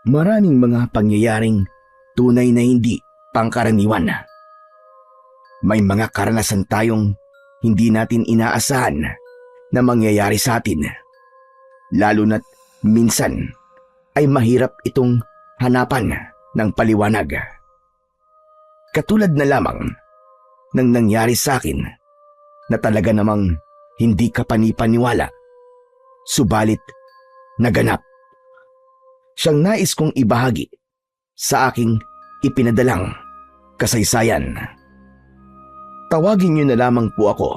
Maraming mga pangyayaring tunay na hindi pangkaraniwan. May mga karanasan tayong hindi natin inaasahan na mangyayari sa atin. Lalo na't minsan ay mahirap itong hanapan ng paliwanag. Katulad na lamang ng nangyari sa akin na talaga namang hindi kapanipaniwala, subalit naganap. Siyang nais kong ibahagi sa aking ipinadalang kasaysayan. Tawagin niyo na lamang po ako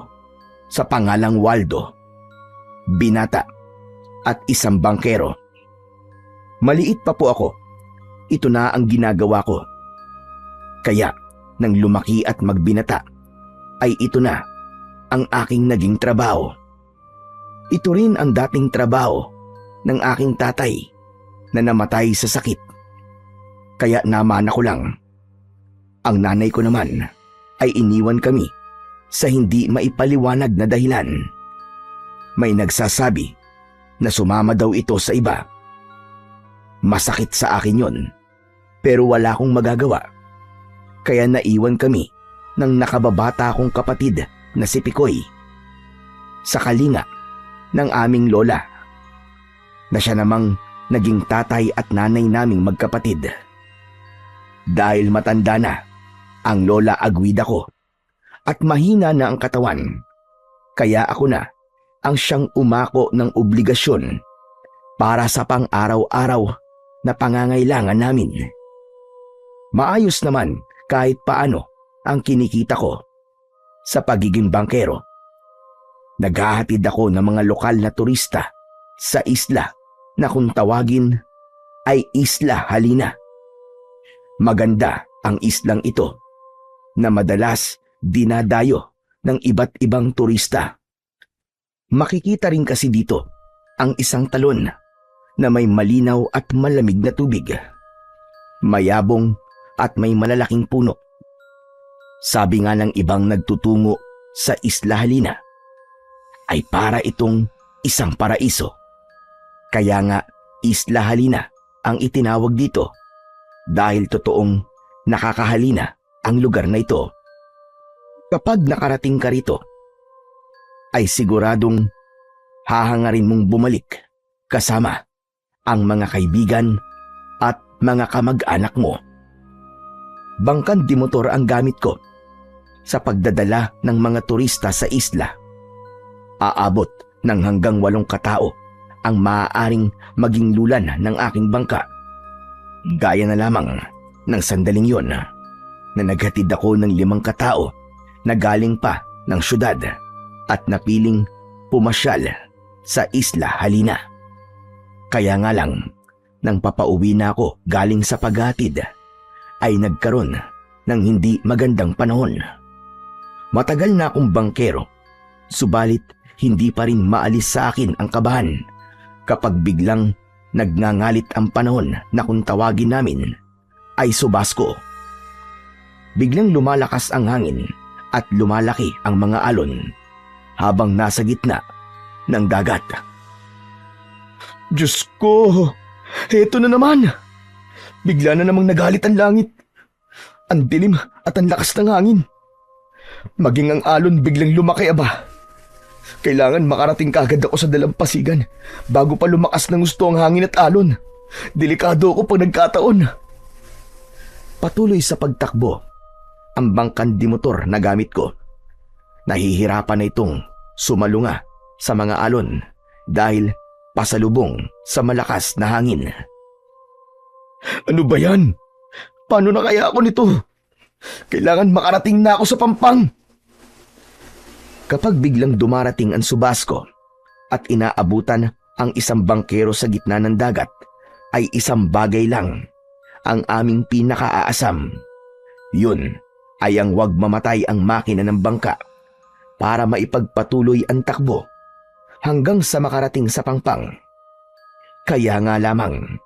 sa pangalang Waldo, binata at isang bangkero. Maliit pa po ako, ito na ang ginagawa ko. Kaya nang lumaki at magbinata, ay ito na ang aking naging trabaho. Ito rin ang dating trabaho ng aking tatay na namatay sa sakit. Kaya namana ko lang. Ang nanay ko naman ay iniwan kami sa hindi maipaliwanag na dahilan. May nagsasabi na sumama daw ito sa iba. Masakit sa akin yon, pero wala akong magagawa. Kaya naiwan kami ng nakababata kong kapatid na si Pikoy sa kalinga ng aming lola, na siya namang naging tatay at nanay naming magkapatid. Dahil matanda na ang lola Agwida ko at mahina na ang katawan, kaya ako na ang siyang umako ng obligasyon para sa pang-araw-araw na pangangailangan namin. Maayos naman kahit paano ang kinikita ko sa pagiging bangkero. Naghahatid ako ng mga lokal na turista sa isla na kung tawagin ay Isla Halina. Maganda ang islang ito na madalas dinadayo ng iba't ibang turista. Makikita rin kasi dito ang isang talon na may malinaw at malamig na tubig. Mayabong at may malalaking puno. Sabi nga ng ibang nagtutungo sa Isla Halina ay para itong isang paraiso. Kaya nga Isla Halina ang itinawag dito dahil totoong nakakahalina ang lugar na ito. Kapag nakarating ka rito, ay siguradong hahangarin mong bumalik kasama ang mga kaibigan at mga kamag-anak mo. Bangkang dimotor ang gamit ko sa pagdadala ng mga turista sa isla. Aabot ng hanggang 8 katao ang maaaring maging lulan ng aking bangka. Gaya na lamang ng sandaling yon na naghatid ako ng 5 katao na galing pa ng syudad at napiling pumasyal sa Isla Halina. Kaya nga lang, nang papauwi na ako galing sa paghatid, ay nagkaroon ng hindi magandang panahon. Matagal na akong bangkero, subalit hindi pa rin maalis sa akin ang kabahan kapag biglang nagngangalit ang panahon na kung tawagin namin ay subasko. Biglang lumalakas ang hangin at lumalaki ang mga alon habang nasa gitna ng dagat. Diyos ko, heto na naman. Bigla na namang nagalit ang langit. Ang dilim at ang lakas ng hangin. Maging ang alon biglang lumaki aba. Kailangan makarating kagad ako sa dalampasigan bago pa lumakas ng gusto ang hangin at alon. Delikado ako pag nagkataon. Patuloy sa pagtakbo ang bangkan di motor na gamit ko. Nahihirapan na itong sumalunga sa mga alon dahil pasalubong sa malakas na hangin. Ano ba yan? Paano na kaya ako nito? Kailangan makarating na ako sa Pampang. Kapag biglang dumarating ang subasko at inaabutan ang isang bangkero sa gitna ng dagat, ay isang bagay lang ang aming pinakaaasam. Yun ay ang wag mamatay ang makina ng bangka para maipagpatuloy ang takbo hanggang sa makarating sa Pampang. Kaya nga lamang,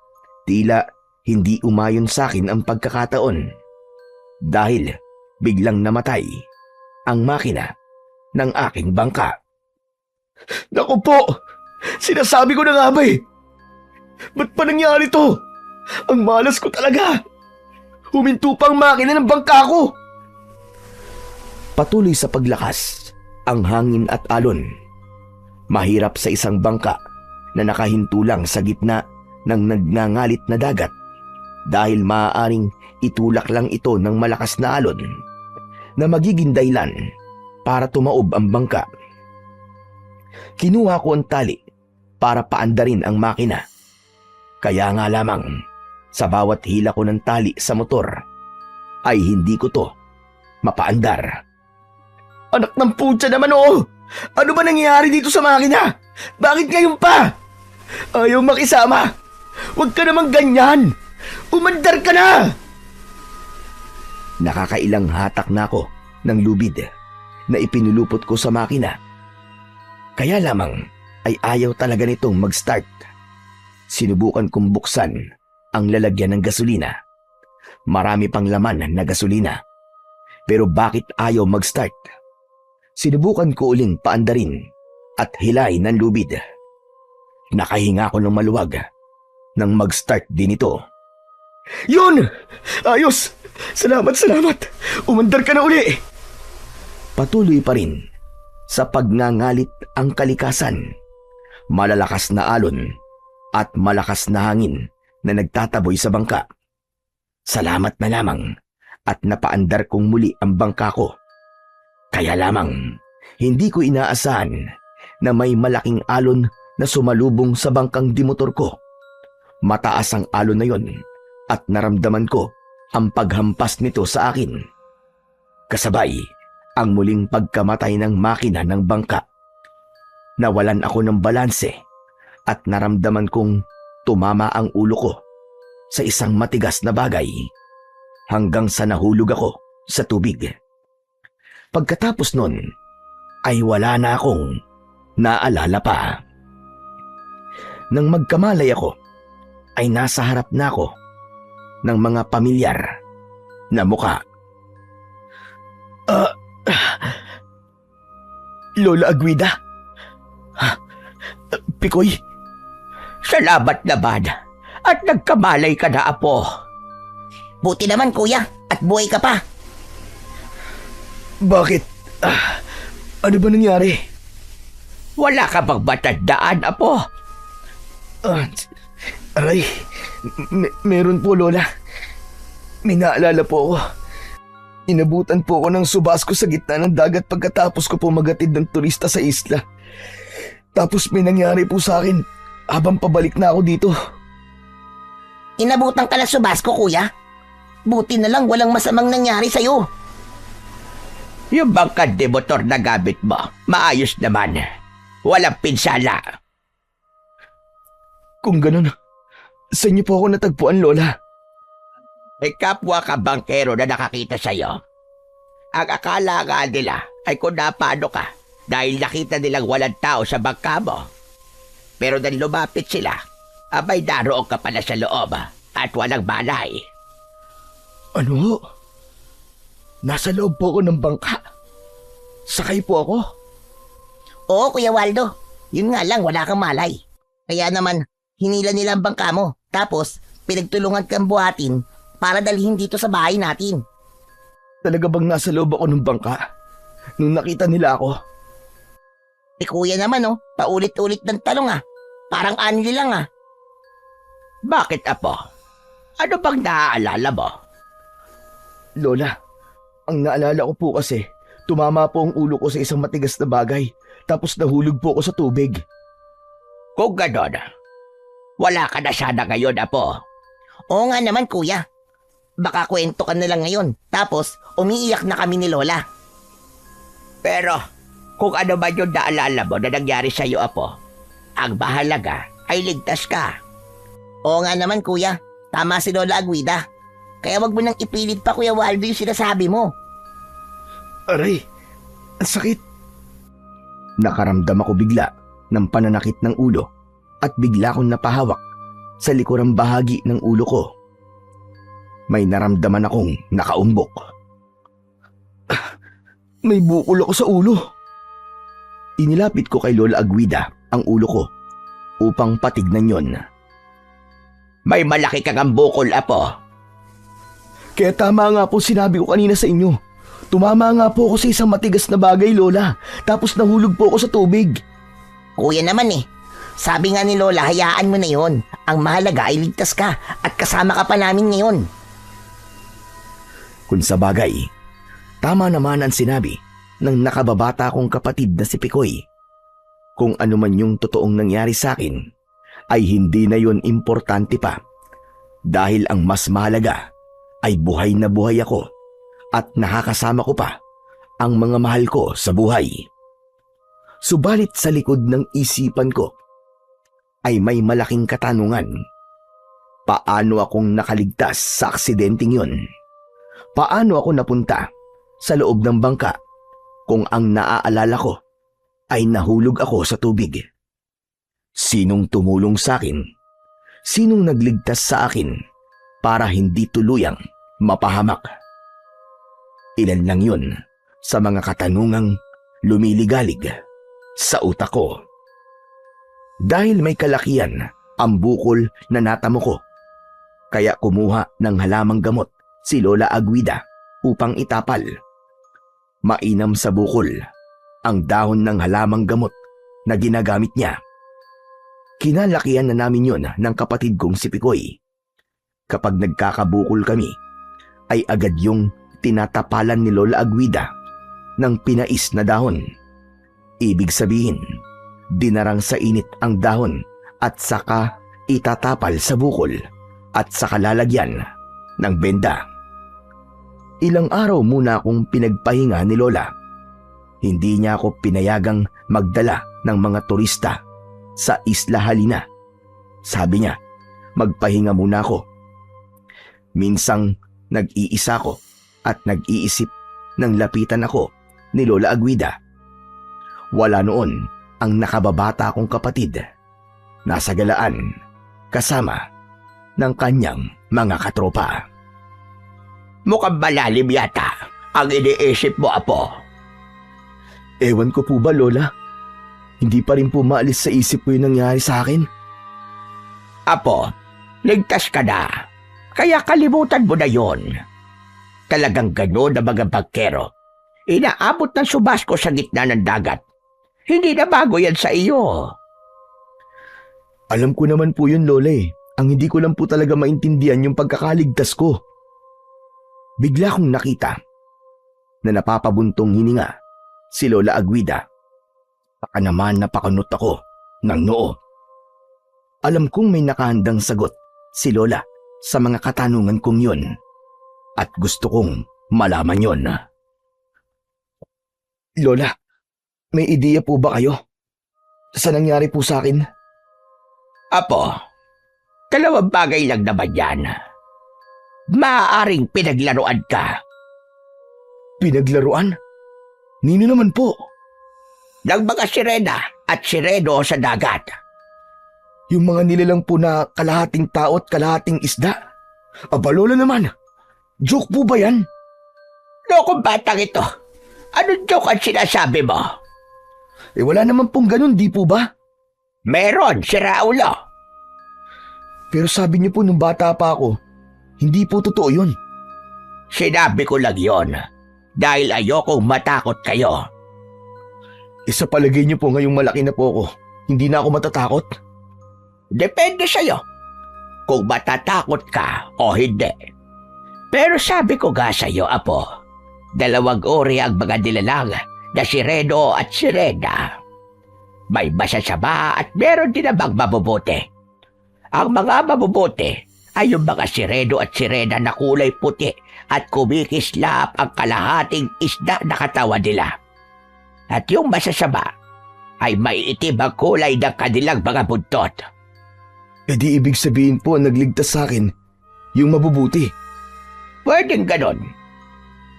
tila hindi umayon sa akin ang pagkakataon dahil biglang namatay ang makina ng aking bangka. Naku po! Sinasabi ko na nga ba eh! Ba't pa nangyari to? Ang malas ko talaga! Huminto pang makina ng bangka ko! Patuloy sa paglakas ang hangin at alon. Mahirap sa isang bangka na nakahinto lang sa gitna ng nagngangalit na dagat dahil maaaring itulak lang ito ng malakas na alon na magiging dahilan para tumaob ang bangka. Kinuha ko ang tali para paandarin ang makina. Kaya nga lamang sa bawat hila ko ng tali sa motor ay hindi ko to mapaandar. Anak ng putya naman oo! Ano ba nangyayari dito sa makina? Bakit ngayon pa? Ayaw makisama! Huwag ka namang ganyan! Umandar ka na! Nakakailang hatak na ako ng lubid na ipinulupot ko sa makina. Kaya lamang ay ayaw talaga nitong mag-start. Sinubukan kong buksan ang lalagyan ng gasolina. Marami pang laman na gasolina. Pero bakit ayaw mag-start? Sinubukan ko uling paandarin at hilay ng lubid. Nakahinga ko ng maluwag nang mag-start din ito. Yun! Ayos! Salamat! Umandar ka na uli! Patuloy pa rin sa pagngangalit ang kalikasan. Malalakas na alon at malakas na hangin na nagtataboy sa bangka. Salamat na lamang at napaandar kong muli ang bangka ko. Kaya lamang, hindi ko inaasahan na may malaking alon na sumalubong sa bangkang dimotor ko. Mataas ang alon na yon at naramdaman ko ang paghampas nito sa akin. Kasabay ang muling pagkamatay ng makina ng bangka. Nawalan ako ng balanse at naramdaman kong tumama ang ulo ko sa isang matigas na bagay hanggang sa nahulog ako sa tubig. Pagkatapos nun, ay wala na akong naalala pa. Nang magkamalay ako, ay nasa harap na ako ng mga pamilyar na muka. Lola Aguida? Pikoy? Salamat naman at nagkamalay ka na, apo. Buti naman, kuya, at buhay ka pa. Bakit? Ano ba nangyari? Wala ka bang matandaan, apo? Aray, meron po, Lola. May naalala po ako. Inabutan po ako ng subas ko sa gitna ng dagat pagkatapos ko po magatid ng turista sa isla. Tapos may nangyari po sa akin habang pabalik na ako dito. Inabutan ka ng subas ko, kuya. Buti na lang walang masamang nangyari sa'yo. Yung bangkad de motor na gamit mo, maayos naman. Walang pinsala. Kung ganun, sa inyo po ako natagpuan, Lola. May kapwa ka bangkero na nakakita sa'yo. Ang akala nga nila ay kung napano ka dahil nakita nilang walang tao sa bangka mo. Pero nang lumapit sila, abay naroon ka pala sa loob at walang balay. Ano? Nasa loob po ako ng bangka. Sakay po ako. Oo, Kuya Waldo. Yun nga lang, wala kang malay. Kaya naman, hinila nila ang bangka mo. Tapos, pinagtulungan kang buhatin para dalhin dito sa bahay natin. Talaga bang nasa loob ako ng bangka? Nung nakita nila ako? Si kuya naman, paulit-ulit ng talong Parang anli lang Bakit, apo? Ano bang naaalala mo? Lola, ang naalala ko po kasi, tumama po ang ulo ko sa isang matigas na bagay, tapos nahulog po ako sa tubig. Kung ganon, wala ka na sana ngayon, apo. Oo nga naman, kuya. Baka kwento ka na lang ngayon, tapos umiiyak na kami ni Lola. Pero, kung ano man yung naalala mo na nangyari sa'yo, apo, ang mahalaga ay ligtas ka. Oo nga naman, kuya. Tama si Lola Aguida. Kaya wag mo nang ipilit pa, Kuya Waldo, yung sinasabi mo. Aray, ang sakit. Nakaramdam ako bigla ng pananakit ng ulo at bigla akong napahawak sa likurang bahagi ng ulo ko. May naramdaman akong nakaumbok. May bukol ako sa ulo. Inilapit ko kay Lola Aguida ang ulo ko upang patignan yon. May malaki kang ambukol, apo. Kaya tama nga po sinabi ko kanina sa inyo. Tumama nga po ako sa isang matigas na bagay, Lola. Tapos nahulog po ako sa tubig. Kuya naman eh. Sabi nga ni Lola, hayaan mo na yon. Ang mahalaga ay ligtas ka at kasama ka pa namin ngayon. Kung sa bagay, tama naman ang sinabi ng nakababata kong kapatid na si Pikoy. Kung ano man yung totoong nangyari sa akin, ay hindi na yon importante pa. Dahil ang mas mahalaga ay buhay na buhay ako at nakakasama ko pa ang mga mahal ko sa buhay. Subalit sa likod ng isipan ko ay may malaking katanungan. Paano akong nakaligtas sa aksidenteng yun? Paano ako napunta sa loob ng bangka kung ang naaalala ko ay nahulog ako sa tubig? Sinong tumulong sa akin? Sinong nagligtas sa akin para hindi tuluyang mapahamak? Ilan lang yun sa mga katanungang lumiligalig sa utak ko. Dahil may kalakihan ang bukol na natamo ko, kaya kumuha ng halamang gamot si Lola Aguida upang itapal. Mainam sa bukol ang dahon ng halamang gamot na ginagamit niya. Kinalakihan na namin yon ng kapatid kong si Pikoy. Kapag nagkakabukol kami, ay agad yung tinatapalan ni Lola Aguida ng pinais na dahon. Ibig sabihin, dinarang sa init ang dahon at saka itatapal sa bukol at saka lalagyan ng benda. Ilang araw muna akong pinagpahinga ni Lola. Hindi niya ako pinayagang magdala ng mga turista sa Isla Halina. Sabi niya, magpahinga muna ako. Minsang nag-iisa ko at nag-iisip ng lapitan ako ni Lola Aguida. Wala noon ang nakababata kong kapatid. Nasa galaan kasama ng kanyang mga katropa. Mukhang malalim yata ang iniisip mo, apo. Ewan ko po ba, Lola? Hindi pa rin po maalis sa isip ko yung nangyari sa akin. Apo, ligtas ka na. Kaya kalimutan mo na yon. Talagang gano'n na mga bangkero. Inaabot ng subasko sa gitna ng dagat. Hindi na bago yan sa iyo. Alam ko naman po yun, Lola eh. Ang hindi ko lang po talaga maintindihan yung pagkakaligtas ko. Bigla kong nakita na napapabuntong hininga si Lola Aguida. Baka naman napakanot ako ng noo. Alam kong may nakahandang sagot si Lola sa mga katanungan kong yun at gusto kong malaman yun. Lola, may ideya po ba kayo sa nangyari po sa akin? Apo, dalawang bagay lang naman yan. Maaaring pinaglaruan ka. Pinaglaruan? Nino naman po? Ng mga sirena at sireno sa dagat. Yung mga nilalang po na kalahating tao at kalahating isda? Aba, Lola naman, joke po ba yan? Lokong batang ito, anong joke ang sinasabi mo? Eh wala naman pong ganun, di po ba? Meron, si Raulo. Pero sabi niyo po nung bata pa ako, hindi po totoo yun. Sinabi ko lang yon dahil ayokong matakot kayo. Sa palagay niyo po ngayong malaki na po ako, hindi na ako matatakot? Depende sa'yo kung matatakot ka o hindi. Pero sabi ko nga sa'yo, apo, dalawang uri ang mga nilalang na sireno at sirena. May masasama at meron din namang mabubuti. Ang mga mabubuti ay yung mga sireno at sirena na kulay puti at kumikislap ang kalahating isda na katawan nila. At yung masasama ay maiitim ang kulay ng kanilang mga buntot. Eh di ibig sabihin po nagligtas sa akin yung mabubuti. Pwedeng ganon.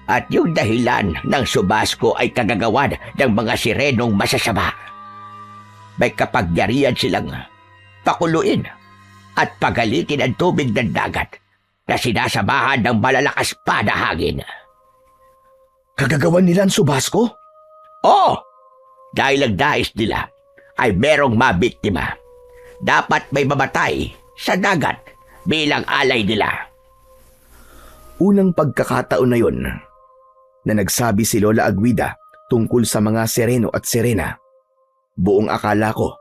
At yung dahilan ng subasko ay kagagawan ng mga sirenong masasama. May kapagyarihan silang pakuluin at pagalitin ang tubig ng dagat na sinasamahan ng malalakas pa na hangin. Kagagawan nila ang subasko? Oo, dahil ang dais nila ay merong mabiktima. Dapat may mamatay sa dagat bilang alay nila. Unang pagkakataon na yon na nagsabi si Lola Aguida tungkol sa mga Sereno at Serena, buong akala ko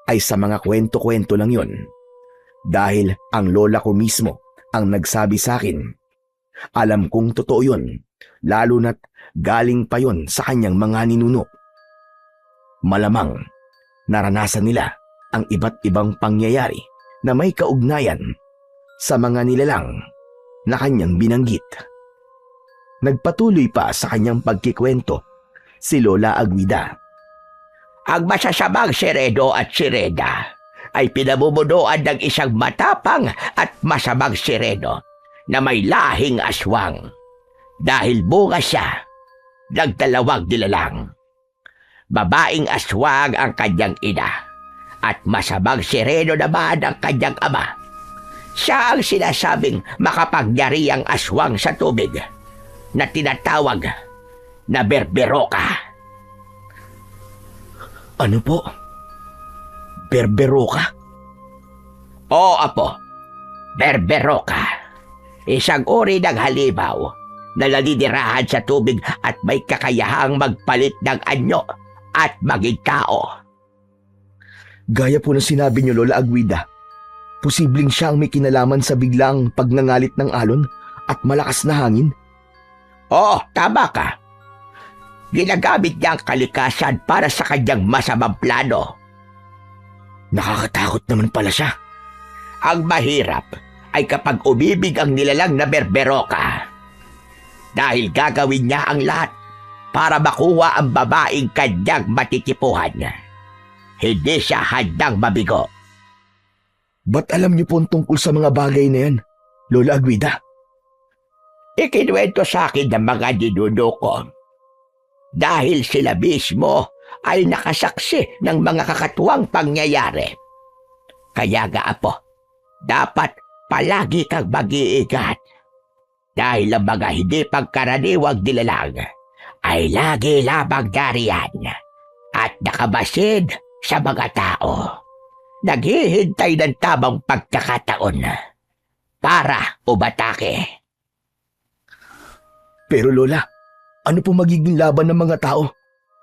ay sa mga kwento-kwento lang yon. Dahil ang lola ko mismo ang nagsabi sa akin. Alam kong totoo yon, lalo na't galing pa yon sa kanyang mga ninuno. Malamang naranasan nila ang iba't ibang pangyayari na may kaugnayan sa mga nilalang na kanyang binanggit. Nagpatuloy pa sa kanyang pagkikwento si Lola Aguida. Ang masasamang Sereno at Sirena ay pinamumunuan ng isang matapang at masamang Sireno na may lahing aswang. Dahil bunga siya ng dalawang nilalang. Babaeng aswang ang kanyang ina at masamang Sireno naman ang kanyang ama. Siya ang sinasabing makapangyarihang aswang sa tubig na tinatawag na Berberoka. Ano po? Berberoka? Oo, apo. Berberoka. Isang uri ng halimaw na naninirahan sa tubig at may kakayahang magpalit ng anyo at maging tao. Gaya po ng sinabi niyo, Lola Aguida, posibleng siya ang may kinalaman sa biglang pagngangalit ng alon at malakas na hangin? Oo, tama ka. Ginagamit niya ang kalikasan para sa kanyang masamang plano. Nakakatakot naman pala siya. Ang mahirap ay kapag umibig ang nilalang na Berberoka. Dahil gagawin niya ang lahat para makuha ang babaeng kanyang matitipuhan. Hindi siya handang mabigo. Ba't alam niyo po tungkol sa mga bagay na yan, Lola Aguida? Ikinuwento sa akin ng mga ninuno ko. Dahil sila mismo ay nakasaksi ng mga kakatuwang pangyayari. Kaya nga apo, dapat palagi kang mag-iingat. Dahil ang mga hindi pagkaraniwang nilalang ay lagi lamang dariyan at nakabasid sa mga tao. Naghihintay ng tamang pagkakataon para umatake. Pero Lola, ano po magiging laban ng mga tao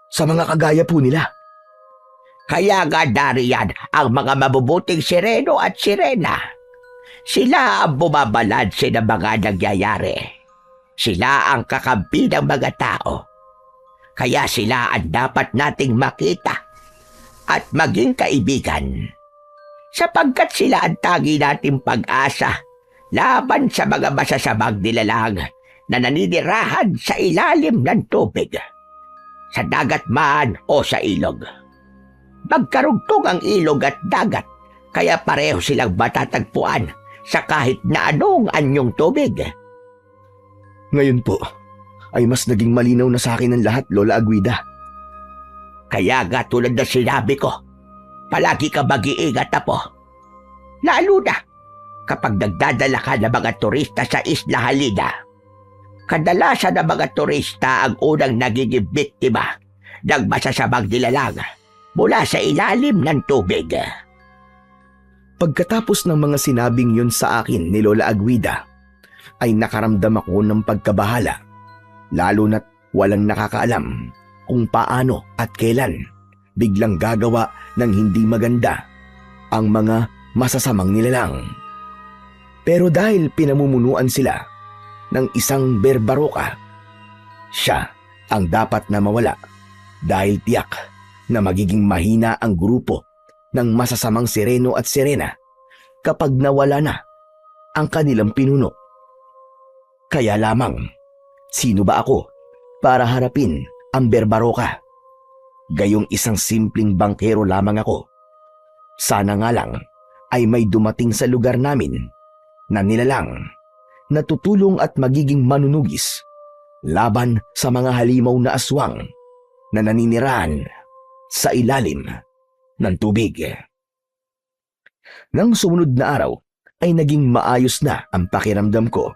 sa mga kagaya po nila? Kaya nga dariyan ang mga mabubuting Sereno at Sirena. Sila ang bumabalanse ng mga nangyayari. Sila ang kakampi ng mga tao. Kaya sila ang dapat nating makita at maging kaibigan. Sapagkat sila ang tangi nating pag-asa laban sa mga masasamang nilalang na naninirahan sa ilalim ng tubig, sa dagat man o sa ilog. Magkarugtong ang ilog at dagat, kaya pareho silang matatagpuan sa kahit na anong anyong tubig. Ngayon po, ay mas naging malinaw na sa akin ang lahat, Lola Aguida. Kaya nga tulad na sinabi ko, palagi ka mag-iingat, apo. Lalo na kapag nagdadala ka ng mga turista sa Isla Halida. Kadalasan ng mga turista ang unang nagiging biktima ng masasamang nilalang mula sa ilalim ng tubig. Pagkatapos ng mga sinabing yun sa akin ni Lola Aguida, ay nakaramdam ako ng pagkabahala, lalo na't walang nakakaalam kung paano at kailan biglang gagawa ng hindi maganda ang mga masasamang nilalang. Pero dahil pinamumunuan sila ng isang Berberoka, siya ang dapat na mawala dahil tiyak na magiging mahina ang grupo ng masasamang Sereno at Sirena kapag nawala na ang kanilang pinuno. Kaya lamang, sino ba ako para harapin ang Berberoka? Gayong isang simpleng bangkero lamang ako. Sana nga lang ay may dumating sa lugar namin na nilalang na tutulong at magiging manunugis laban sa mga halimaw na aswang na naninirahan sa ilalim ng tubig. Nang sumunod na araw ay naging maayos na ang pakiramdam ko.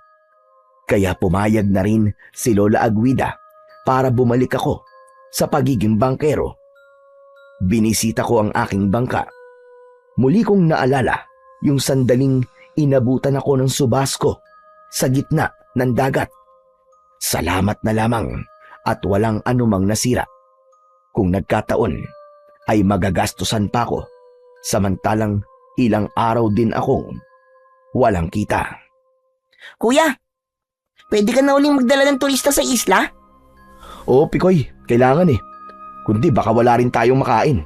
Kaya pumayag na rin si Lola Aguida para bumalik ako sa pagiging bangkero. Binisita ko ang aking bangka. Muli kong naalala yung sandaling inabutan ako ng subasko sa gitna ng dagat. Salamat na lamang at walang anumang nasira. Kung nagkataon ay magagastusan pa ako, samantalang ilang araw din akong walang kita. Kuya, pwede ka na uling magdala ng turista sa isla? Oo, Pikoy, kailangan eh. Kundi baka wala rin tayong makain.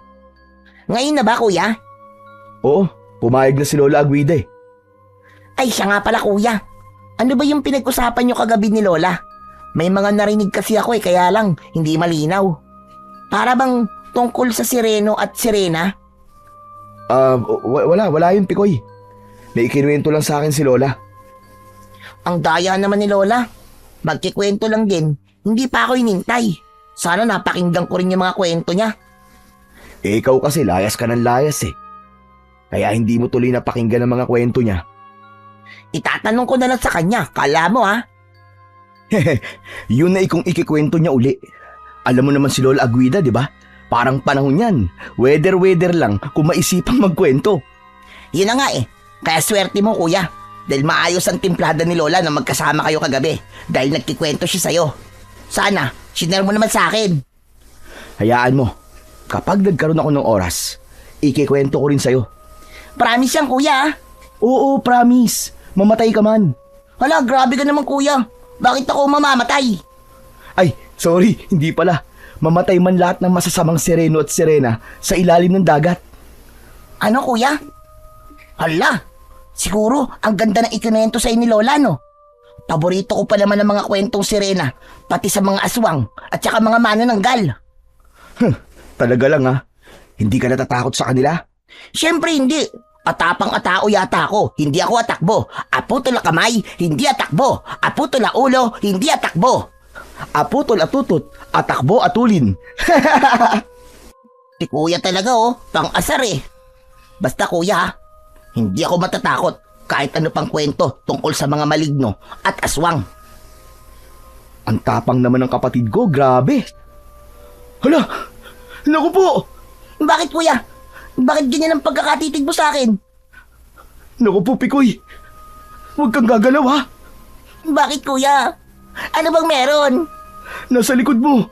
Ngayon na ba, kuya? Oo, pumayag na si Lola Aguida eh. Ay, siya nga pala, kuya. Ano ba yung pinag-usapan nyo kagabi ni Lola? May mga narinig kasi ako kaya lang hindi malinaw. Para bang tungkol sa Sireno at Sirena? Wala yun, Pikoy. May ikinuwento lang sa akin si Lola. Ang daya naman ni Lola. Magkikwento lang din. Hindi pa ako inintay. Sana napakinggan ko rin yung mga kwento niya. Ikaw kasi layas ka ng layas eh. Kaya hindi mo tuloy napakinggan ang mga kwento niya. Itatanong ko na lang sa kanya. Kala mo ha? Yun na ikong ikikwento niya uli. Alam mo naman si Lola Aguida, di ba? Parang panahon yan. Weather lang kung maisipang magkwento. Yun na nga eh. Kaya swerte mo, kuya. Dahil maayos ang timplada ni Lola na magkasama kayo kagabi. Dahil nagkikwento siya sa'yo. Sana, sinare mo naman sa akin. Hayaan mo. Kapag nagkaroon ako ng oras, ikikwento ko rin sa'yo. Promise yan, kuya. Oo, promise. Mamatay ka man. Hala, grabe ka naman, kuya. Bakit ako mamamatay? Ay, sorry, hindi pala. Mamatay man lahat ng masasamang Sireno at Sirena sa ilalim ng dagat. Ano, kuya? Hala, siguro ang ganda ng ikinento sa'yo ni Lola, no? Paborito ko pa naman ang mga kwentong Sirena, pati sa mga aswang at saka mga manananggal. Talaga lang ha? Hindi ka natatakot sa kanila? Siyempre hindi. Atapang atao yata ako, hindi ako atakbo. Aputol kamay, hindi atakbo. Aputol ulo, hindi atakbo. Aputol atutot, atakbo atulin. Si kuya talaga pang-asar eh. Basta kuya ha, hindi ako matatakot kahit ano pang kwento tungkol sa mga maligno at aswang. Ang tapang naman ng kapatid ko, grabe. Hala, naku po. Bakit kuya? Bakit ganyan ang pagkakatitig mo sa akin? Naku po, Pikoy. Huwag kang gagalaw ha. Bakit kuya? Ano bang meron? Nasa likod mo.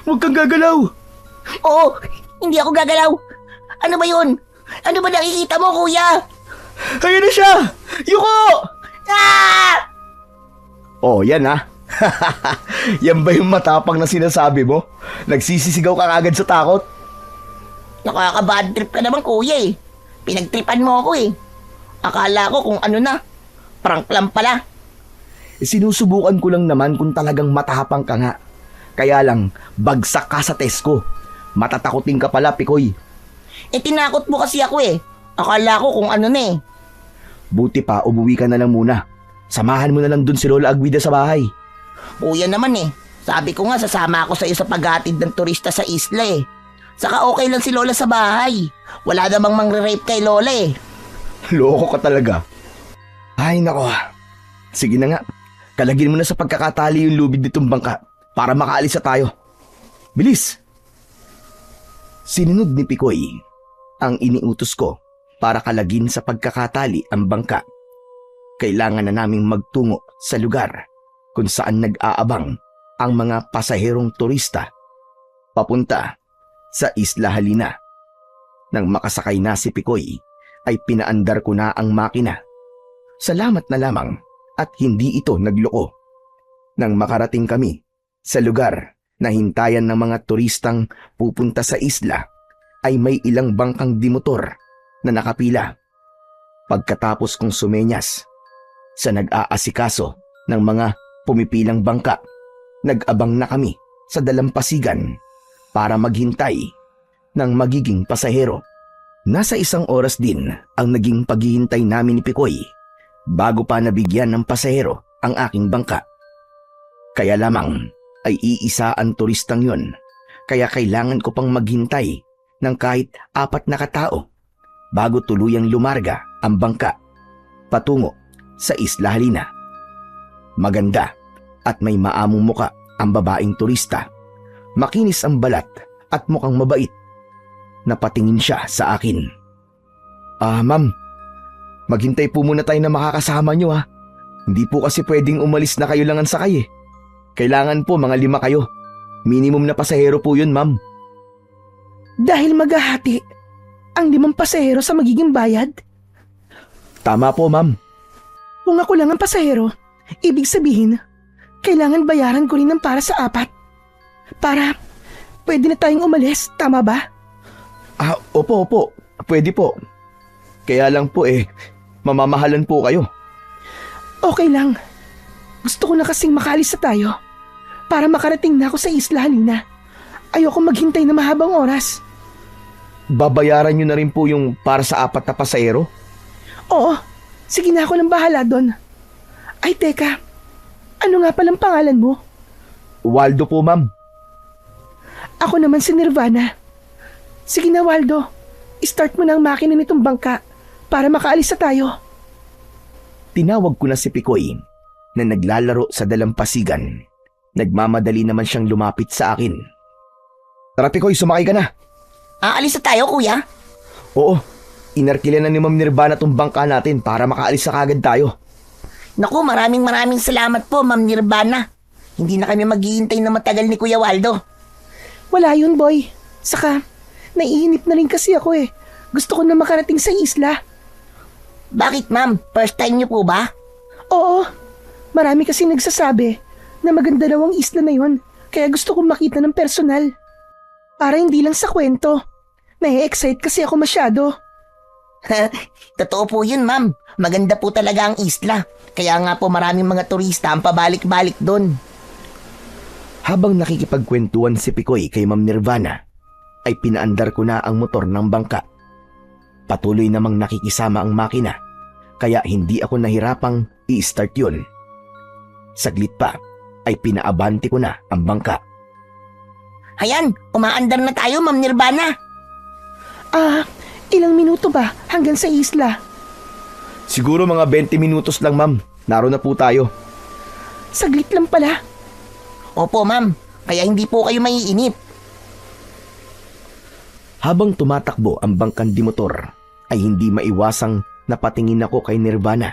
Huwag kang gagalaw. Oo, hindi ako gagalaw. Ano ba yun? Ano ba nakikita mo, kuya? Ayan na siya! Yuko! Ah! Oh, yan ha. Yan ba yung matapang na sinasabi mo? Nagsisisigaw ka agad sa takot? Nakaka-bad trip ka naman, kuya eh. Pinagtripan mo ako eh. Akala ko kung ano na. Prank lang pala. Sinusubukan ko lang naman kung talagang matapang ka nga. Kaya lang, bagsak ka sa test ko. Matatakotin ka pala, Pikoy. Tinakot mo kasi ako eh. Akala ko kung ano na eh. Buti pa, umuwi ka na lang muna. Samahan mo na lang dun si Lola Aguida sa bahay. Kuya naman eh. Sabi ko nga sasama ako sa iyo sa paghatid ng turista sa isla eh. Saka okay lang si Lola sa bahay. Wala namang mangre-rape kay Lola eh. Loko ka talaga. Ay nako. Sige na nga. Kalagin mo na sa pagkakatali yung lubid nitong bangka para makaalis na tayo. Bilis! Sinunod ni Pikoy ang iniutos ko para kalagin sa pagkakatali ang bangka. Kailangan na naming magtungo sa lugar kung saan nag-aabang ang mga pasaherong turista papunta sa Isla Halina. Nang makasakay na si Pikoy, ay pinaandar ko na ang makina. Salamat na lamang at hindi ito nagloko. Nang makarating kami sa lugar na hintayan ng mga turistang pupunta sa isla, ay may ilang bangkang dimotor na nakapila. Pagkatapos kong sumenyas sa nag-aasikaso ng mga pumipilang bangka, nag-abang na kami sa dalampasigan para maghintay ng magiging pasahero. Nasa 1 oras din ang naging paghihintay namin ni Pikoy bago pa nabigyan ng pasahero ang aking bangka. Kaya lamang ay iisa ang turistang yon, kaya kailangan ko pang maghintay ng kahit 4 na katao bago tuluyang lumarga ang bangka patungo sa Isla Halina. Maganda at may maamong muka ang babaeng turista. Makinis ang balat at mukhang mabait. Napatingin siya sa akin. Ma'am, Maghintay po muna tayo na makakasama nyo ha. Hindi po kasi pwedeng umalis na kayo lang ang sakay eh. Kailangan po mga 5 kayo. Minimum na pasahero po yun, ma'am. Dahil maghahati ang 5 pasahero sa magiging bayad? Tama po, ma'am. Kung ako lang ang pasahero, ibig sabihin, kailangan bayaran ko rin ng para sa 4. Para pwede na tayong umalis, tama ba? Opo. Pwede po. Kaya lang po mamamahalan po kayo. Okay lang. Gusto ko na kasing makaalis na tayo para makarating na ako sa isla halina. Ayoko maghintay na mahabang oras. Babayaran nyo na rin po yung para sa 4 na pasahero? Oo, sige na ako nang bahala doon. Ay teka, ano nga palang pangalan mo? Waldo po, ma'am. Ako naman si Nirvana. Sige na Waldo, start mo na ang makina nitong bangka para makaalis na tayo. Tinawag ko na si Pikoy na naglalaro sa dalampasigan. Nagmamadali naman siyang lumapit sa akin. Tara Pikoy, sumakay ka na. Aalis na tayo, kuya? Oo, inarkilan na ni Ma'am Nirvana tong bangka natin para makaalis na kagad tayo. Naku, maraming salamat po, Ma'am Nirvana. Hindi na kami maghihintay na matagal ni Kuya Waldo. Wala yun boy. Saka, naiinip na rin kasi ako eh. Gusto ko na makarating sa isla. Bakit, ma'am? First time niyo po ba? Oo, marami kasi nagsasabi na maganda daw ang isla na yun. Kaya gusto kong makita ng personal. Para hindi lang sa kwento. Nai-excite kasi ako masyado. Totoo po yun, ma'am. Maganda po talaga ang isla. Kaya nga po maraming mga turista ang pabalik-balik doon. Habang nakikipagkwentuhan si Pikoy kay Ma'am Nirvana, ay pinaandar ko na ang motor ng bangka. Patuloy namang nakikisama ang makina, kaya hindi ako nahirapang i-start yun. Saglit pa, ay pinaabante ko na ang bangka. Ayan, umaandar na tayo, Ma'am Nirvana. Ilang minuto ba hanggang sa isla? Siguro mga 20 minutos lang, ma'am. Naroon na po tayo. Saglit lang pala. Opo, ma'am. Kaya hindi po kayo maiinip. Habang tumatakbo ang bangkang dimotor, ay hindi maiwasang napatingin ako kay Nirvana.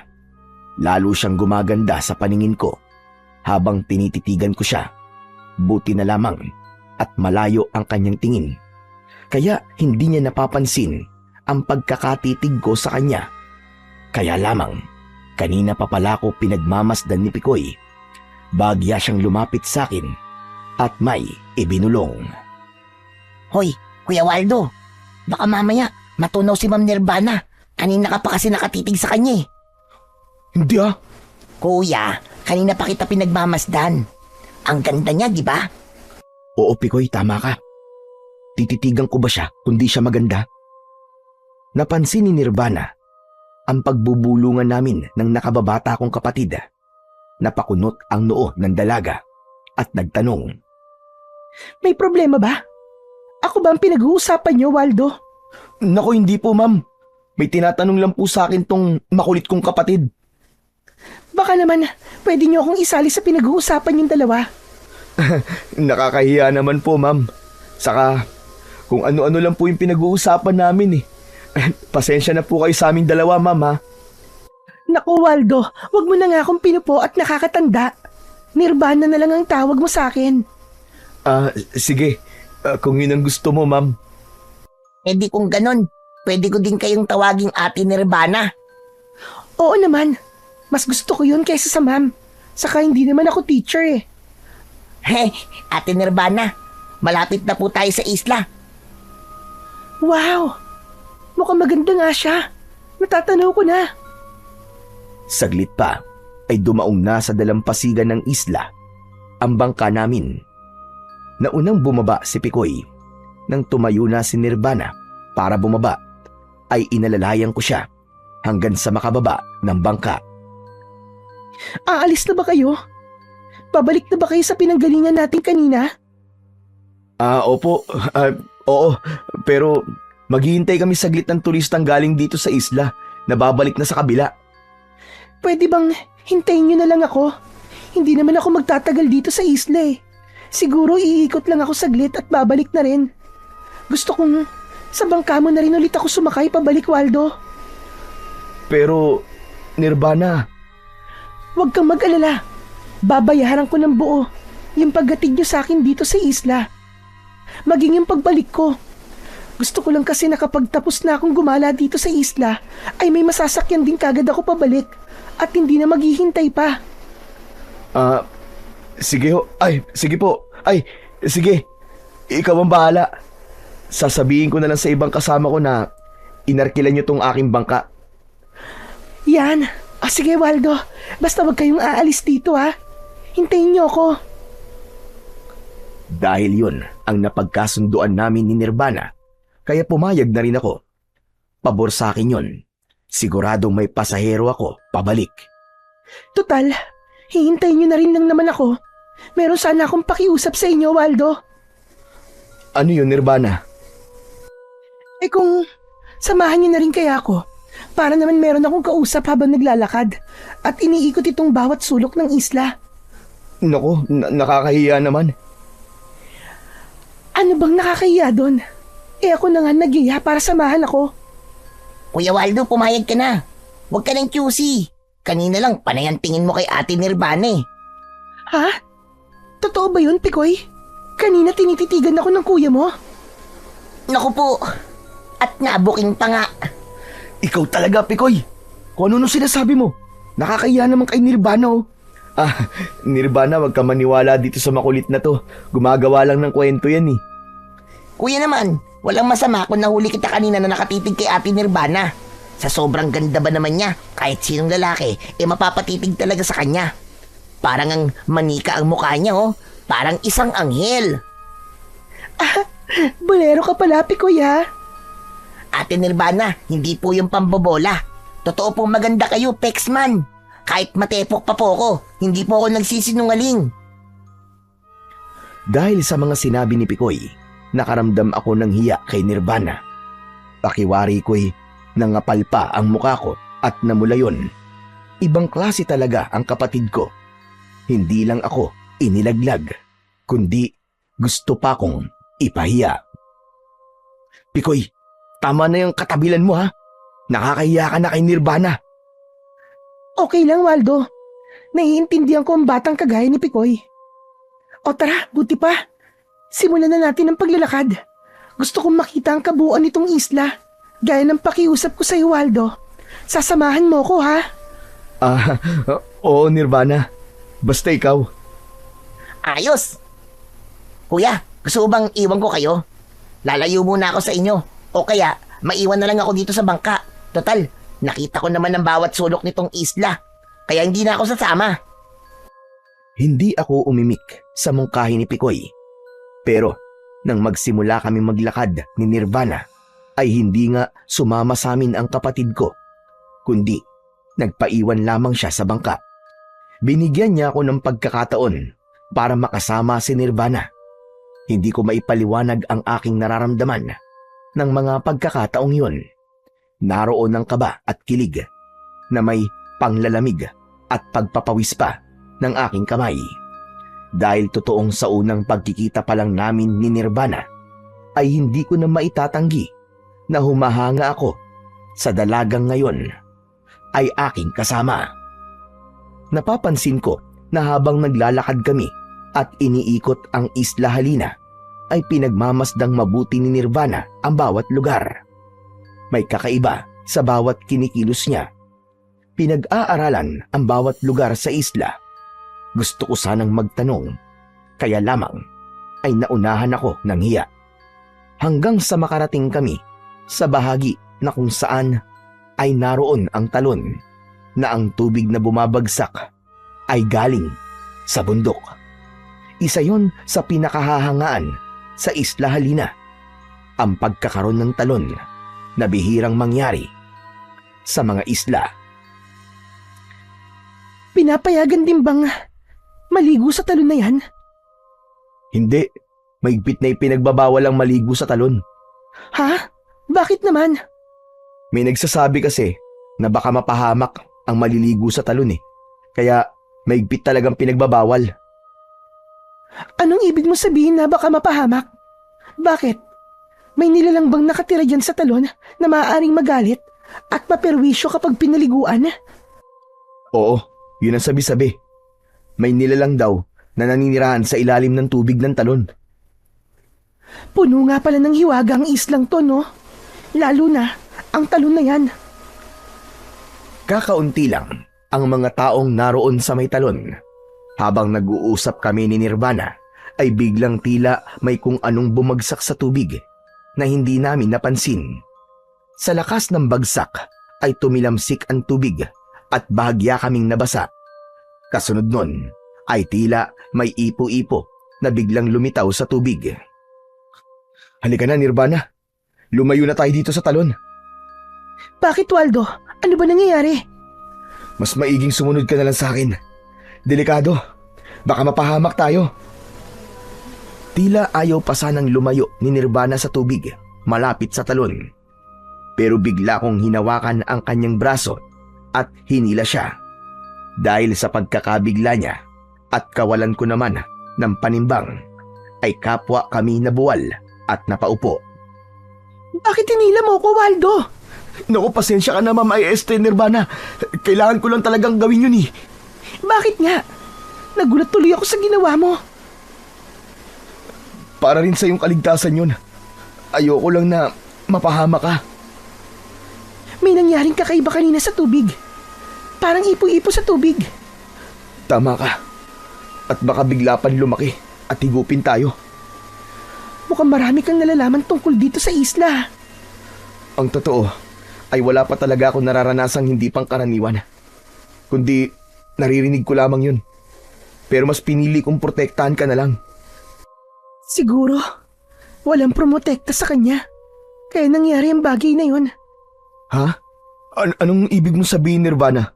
Lalo siyang gumaganda sa paningin ko habang tinititigan ko siya. Buti na lamang at malayo ang kanyang tingin. Kaya hindi niya napapansin ang pagkakatitig ko sa kanya. Kaya lamang, kanina pa pala ko pinagmamasdan ni Pikoy. Bagya siyang lumapit sa akin at may ibinulong. Hoy, Kuya Waldo. Baka mamaya matunaw si Ma'am Nirvana. Kanina ka pa kasi nakatitig sa kanya eh. Hindi ah. Kuya, kanina pa kita pinagmamasdan. Ang ganda niya, di ba? Oo Pikoy, tama ka. Tititigan ko ba siya kundi siya maganda? Napansin ni Nirvana ang pagbubulungan namin ng nakababata kong kapatid. Napakunot ang noo ng dalaga at nagtanong. May problema ba? Ako ba ang pinag-uusapan niyo, Waldo? Naku, hindi po ma'am. May tinatanong lang po sa akin tong makulit kong kapatid. Baka naman, pwede niyo akong isali sa pinag-uusapan yung dalawa. Nakakahiya naman po ma'am. Saka kung ano-ano lang po yung pinag-uusapan namin eh. Pasensya na po kayo sa aming dalawa ma'am ha. Naku, Waldo, wag mo na nga akong pinupo at nakakatanda. Nirvana na lang ang tawag mo sa akin. Sige. Kung yun ang gusto mo ma'am. Eh di kung ganon, pwede ko din kayong tawaging Ate Nirvana. Oo naman, mas gusto ko yun kaysa sa ma'am. Saka hindi naman ako teacher eh. Ate Nirvana, malapit na po tayo sa isla. Wow! Mukhang maganda nga siya. Natatanaw ko na. Saglit pa ay dumaong na sa dalampasigan ng isla ang bangka namin. Naunang bumaba si Pikoy. Nang tumayo na si Nirvana para bumaba, ay inalalayan ko siya hanggang sa makababa ng bangka. Aalis na ba kayo? Pabalik na ba kayo sa pinanggalingan natin kanina? Opo. Oo. Pero maghihintay kami saglit ng turistang galing dito sa isla na babalik na sa kabila. Pwede bang hintayin niyo na lang ako? Hindi naman ako magtatagal dito sa isla eh. Siguro iikot lang ako saglit at babalik na rin. Gusto kong sa bangka mo na rin ulit ako sumakay pabalik, Waldo. Pero, Nirvana, Huwag kang mag-alala. Babayaran ko ng buo yung paghatid niyo sa akin dito sa isla. Maging yung pagbalik ko. Gusto ko lang kasi na kapag tapos na akong gumala dito sa isla, ay may masasakyan din kagad ako pabalik at hindi na maghihintay pa. sige ho. Ay, sige po. Ay, sige. Ikaw ang bahala. Sasabihin ko na lang sa ibang kasama ko na inarkilan niyo tong aking bangka. Yan. Sige Waldo, basta wag kayong aalis dito ha. Hintayin niyo ako. Dahil yun ang napagkasunduan namin ni Nirvana, kaya pumayag na rin ako. Pabor sa akin yun. Siguradong may pasahero ako pabalik. Total, hihintayin niyo na rin lang naman ako. Meron sana akong pakiusap sa inyo, Waldo. Ano yun, Nirvana? Kung samahan niyo na rin kaya ako, para naman meron akong kausap habang naglalakad at iniikot itong bawat sulok ng isla. Nako, nakakahiya naman. Ano bang nakakahiya doon? Ako na nga nagiya para samahan ako. Kuya Waldo, pumayag ka na. Huwag ka ng QC. Kanina lang, panay ang tingin mo kay Ate Nirvana eh. Ha? Totoo ba yun, Pikoy? Kanina tinititigan ako ng kuya mo. Naku po. At nabuking pa nga. Ikaw talaga, Pikoy. Kung ano sinasabi mo. Nakakahiya naman kay Nirvana oh. Nirvana, wag ka maniwala dito sa makulit na to. Gumagawa lang ng kwento yan eh. Kuya naman, walang masama kung nahuli kita kanina na nakatitig kay Ate Nirvana. Sa sobrang ganda ba naman niya, kahit sinong lalaki, mapapatitig talaga sa kanya. Parang ang manika ang mukha niya oh. Parang isang anghel. Bolero ka pala, Pikoy ha? Ate Nirvana, hindi po yung pambobola. Totoo pong maganda kayo, Pexman. Kahit matepok pa po ako, hindi po ako nagsisinungaling. Dahil sa mga sinabi ni Pikoy, nakaramdam ako ng hiya kay Nirvana. Pakiwari ko'y nangapal pa ang mukha ko at namula yun. Ibang klase talaga ang kapatid ko. Hindi lang ako inilaglag, kundi gusto pa kong ipahiya. Pikoy, tama na yung katabilan mo ha. Nakakahiya ka na kay Nirvana. Okay lang, Waldo. Naiintindihan ko ang batang kagaya ni Pikoy. O tara, buti pa. Simulan na natin ang paglalakad. Gusto kong makita ang kabuuan nitong isla. Gaya ng pakiusap ko sa iyo, Waldo. Sasamahan mo ko, ha? Oo, Nirvana. Basta ikaw. Ayos! Kuya, gusto bang iwan ko kayo? Lalayo muna ako sa inyo. O kaya, maiwan na lang ako dito sa bangka. Total, nakita ko naman ang bawat sulok nitong isla. Kaya hindi na ako sasama. Hindi ako umimik sa mungkahi ni Pikoy. Pero, nang magsimula kami maglakad ni Nirvana, ay hindi nga sumama sa amin ang kapatid ko, kundi nagpaiwan lamang siya sa bangka. Binigyan niya ako ng pagkakataon para makasama si Nirvana. Hindi ko maipaliwanag ang aking nararamdaman ng mga pagkakataong yun. Naroon ang kaba at kilig na may panglalamig at pagpapawis pa ng aking kamay. Dahil totoong sa unang pagkikita pa lang namin ni Nirvana, ay hindi ko na maitatanggi na humahanga ako sa dalagang ngayon ay aking kasama. Napapansin ko na habang naglalakad kami at iniikot ang Isla Halina, ay pinagmamasdang mabuti ni Nirvana ang bawat lugar. May kakaiba sa bawat kinikilos niya. Pinag-aaralan ang bawat lugar sa isla. Gusto ko sanang magtanong, kaya lamang ay naunahan ako ng hiya. Hanggang sa makarating kami sa bahagi na kung saan ay naroon ang talon na ang tubig na bumabagsak ay galing sa bundok. Isa yon sa pinakahahangaan sa Isla Halina, ang pagkakaroon ng talon na bihirang mangyari sa mga isla. Pinapayagan din bang maligo sa talon na yan? Hindi, maigpit na ipinagbabawal ang maligo sa talon. Ha? Bakit naman? May nagsasabi kasi na baka mapahamak ang maliligo sa talon eh. Kaya maigpit talagang pinagbabawal. Anong ibig mo sabihin na baka mapahamak? Bakit? May nilalang bang nakatira dyan sa talon na maaaring magalit at maperwisyo kapag pinaliguan. Oo, yun ang sabi-sabi. May nilalang daw na naninirahan sa ilalim ng tubig ng talon. Puno nga pala ng hiwaga ang islang to, no? Lalo na ang talon na yan. Kakaunti lang ang mga taong naroon sa may talon. Habang nag-uusap kami ni Nirvana, ay biglang tila may kung anong bumagsak sa tubig na hindi namin napansin. Sa lakas ng bagsak ay tumilamsik ang tubig at bahagya kaming nabasa. Kasunod nun ay tila may ipo-ipo na biglang lumitaw sa tubig. Halika na, Nirvana. Lumayo na tayo dito sa talon. Bakit, Waldo? Ano ba nangyayari? Mas maiging sumunod ka na lang sa akin. Delikado. Baka mapahamak tayo. Tila ayaw pa sanang lumayo ni Nirvana sa tubig, malapit sa talon. Pero bigla kong hinawakan ang kanyang braso at hinila siya. Dahil sa pagkakabigla niya at kawalan ko naman ng panimbang, ay kapwa kami nabuwal at napaupo. Bakit hinila mo ko, Waldo? Naku, pasensya ka na, Ma'am Nirvana. Kailangan ko lang talagang gawin yun eh. Bakit nga? Nagulat tuloy ako sa ginawa mo. Para rin sa iyong kaligtasan yun. Ayoko lang na mapahama ka. May nangyaring kakaiba kanina sa tubig. Parang ipo-ipo sa tubig. Tama ka. At baka bigla pan lumaki at higupin tayo. Mukhang marami kang nalalaman tungkol dito sa isla. Ang totoo ay wala pa talaga ako nararanasang hindi pangkaraniwan. Kundi naririnig ko lamang yun. Pero mas pinili kong protektahan ka na lang. Siguro, walang promotekta sa kanya. Kaya nangyari ang bagay na yun. Ha? Anong ibig mong sabihin, Nirvana?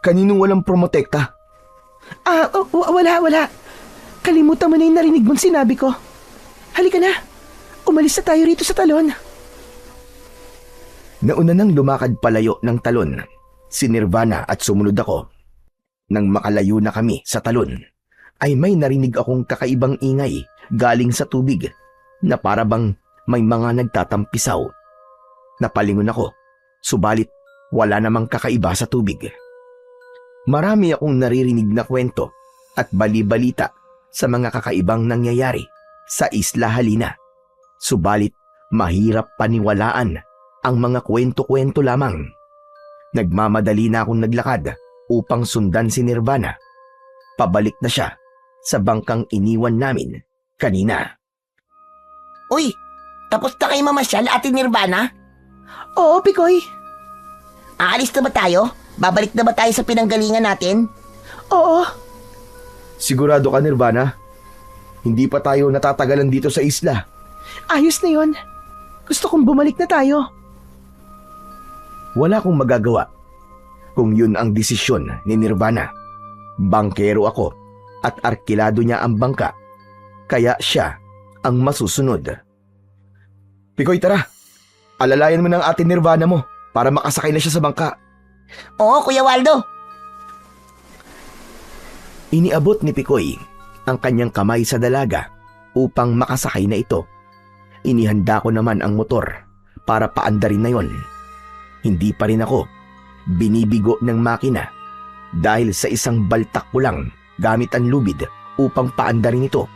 Kaninong walang promotekta? Wala. Kalimutan mo na yung narinig mong sinabi ko. Halika na. Umalis na tayo rito sa talon. Nauna nang lumakad palayo ng talon, si Nirvana at sumunod ako. Nang makalayo na kami sa talon, ay may narinig akong kakaibang ingay galing sa tubig na para bang may mga nagtatampisaw. Napalingon ako, subalit wala namang kakaiba sa tubig. Marami akong naririnig na kwento at bali-balita sa mga kakaibang nangyayari sa Isla Halina. Subalit mahirap paniwalaan ang mga kwento-kwento lamang. Nagmamadali na akong naglakad upang sundan si Nirvana. Pabalik na siya sa bangkang iniwan namin kanina. Uy, tapos na kayo mamasyal, Ate Nirvana? Oo, Pikoy. Aalis na ba tayo? Babalik na ba tayo sa pinanggalingan natin? Oo. Sigurado ka, Nirvana? Hindi pa tayo natatagalan dito sa isla. Ayos na yun. Gusto kong bumalik na tayo. Wala akong magagawa kung yun ang desisyon ni Nirvana. Bangkero ako at arkilado niya ang bangka, kaya siya ang masusunod. Pikoy, tara. Alalayan mo ng Ate Nirvana mo para makasakay na siya sa bangka. Oo, Kuya Waldo. Iniabot ni Pikoy ang kanyang kamay sa dalaga upang makasakay na ito. Inihanda ko naman ang motor para paandarin na yon. Hindi pa rin ako binibigo ng makina dahil sa isang baltak ko lang gamit ang lubid upang paandarin ito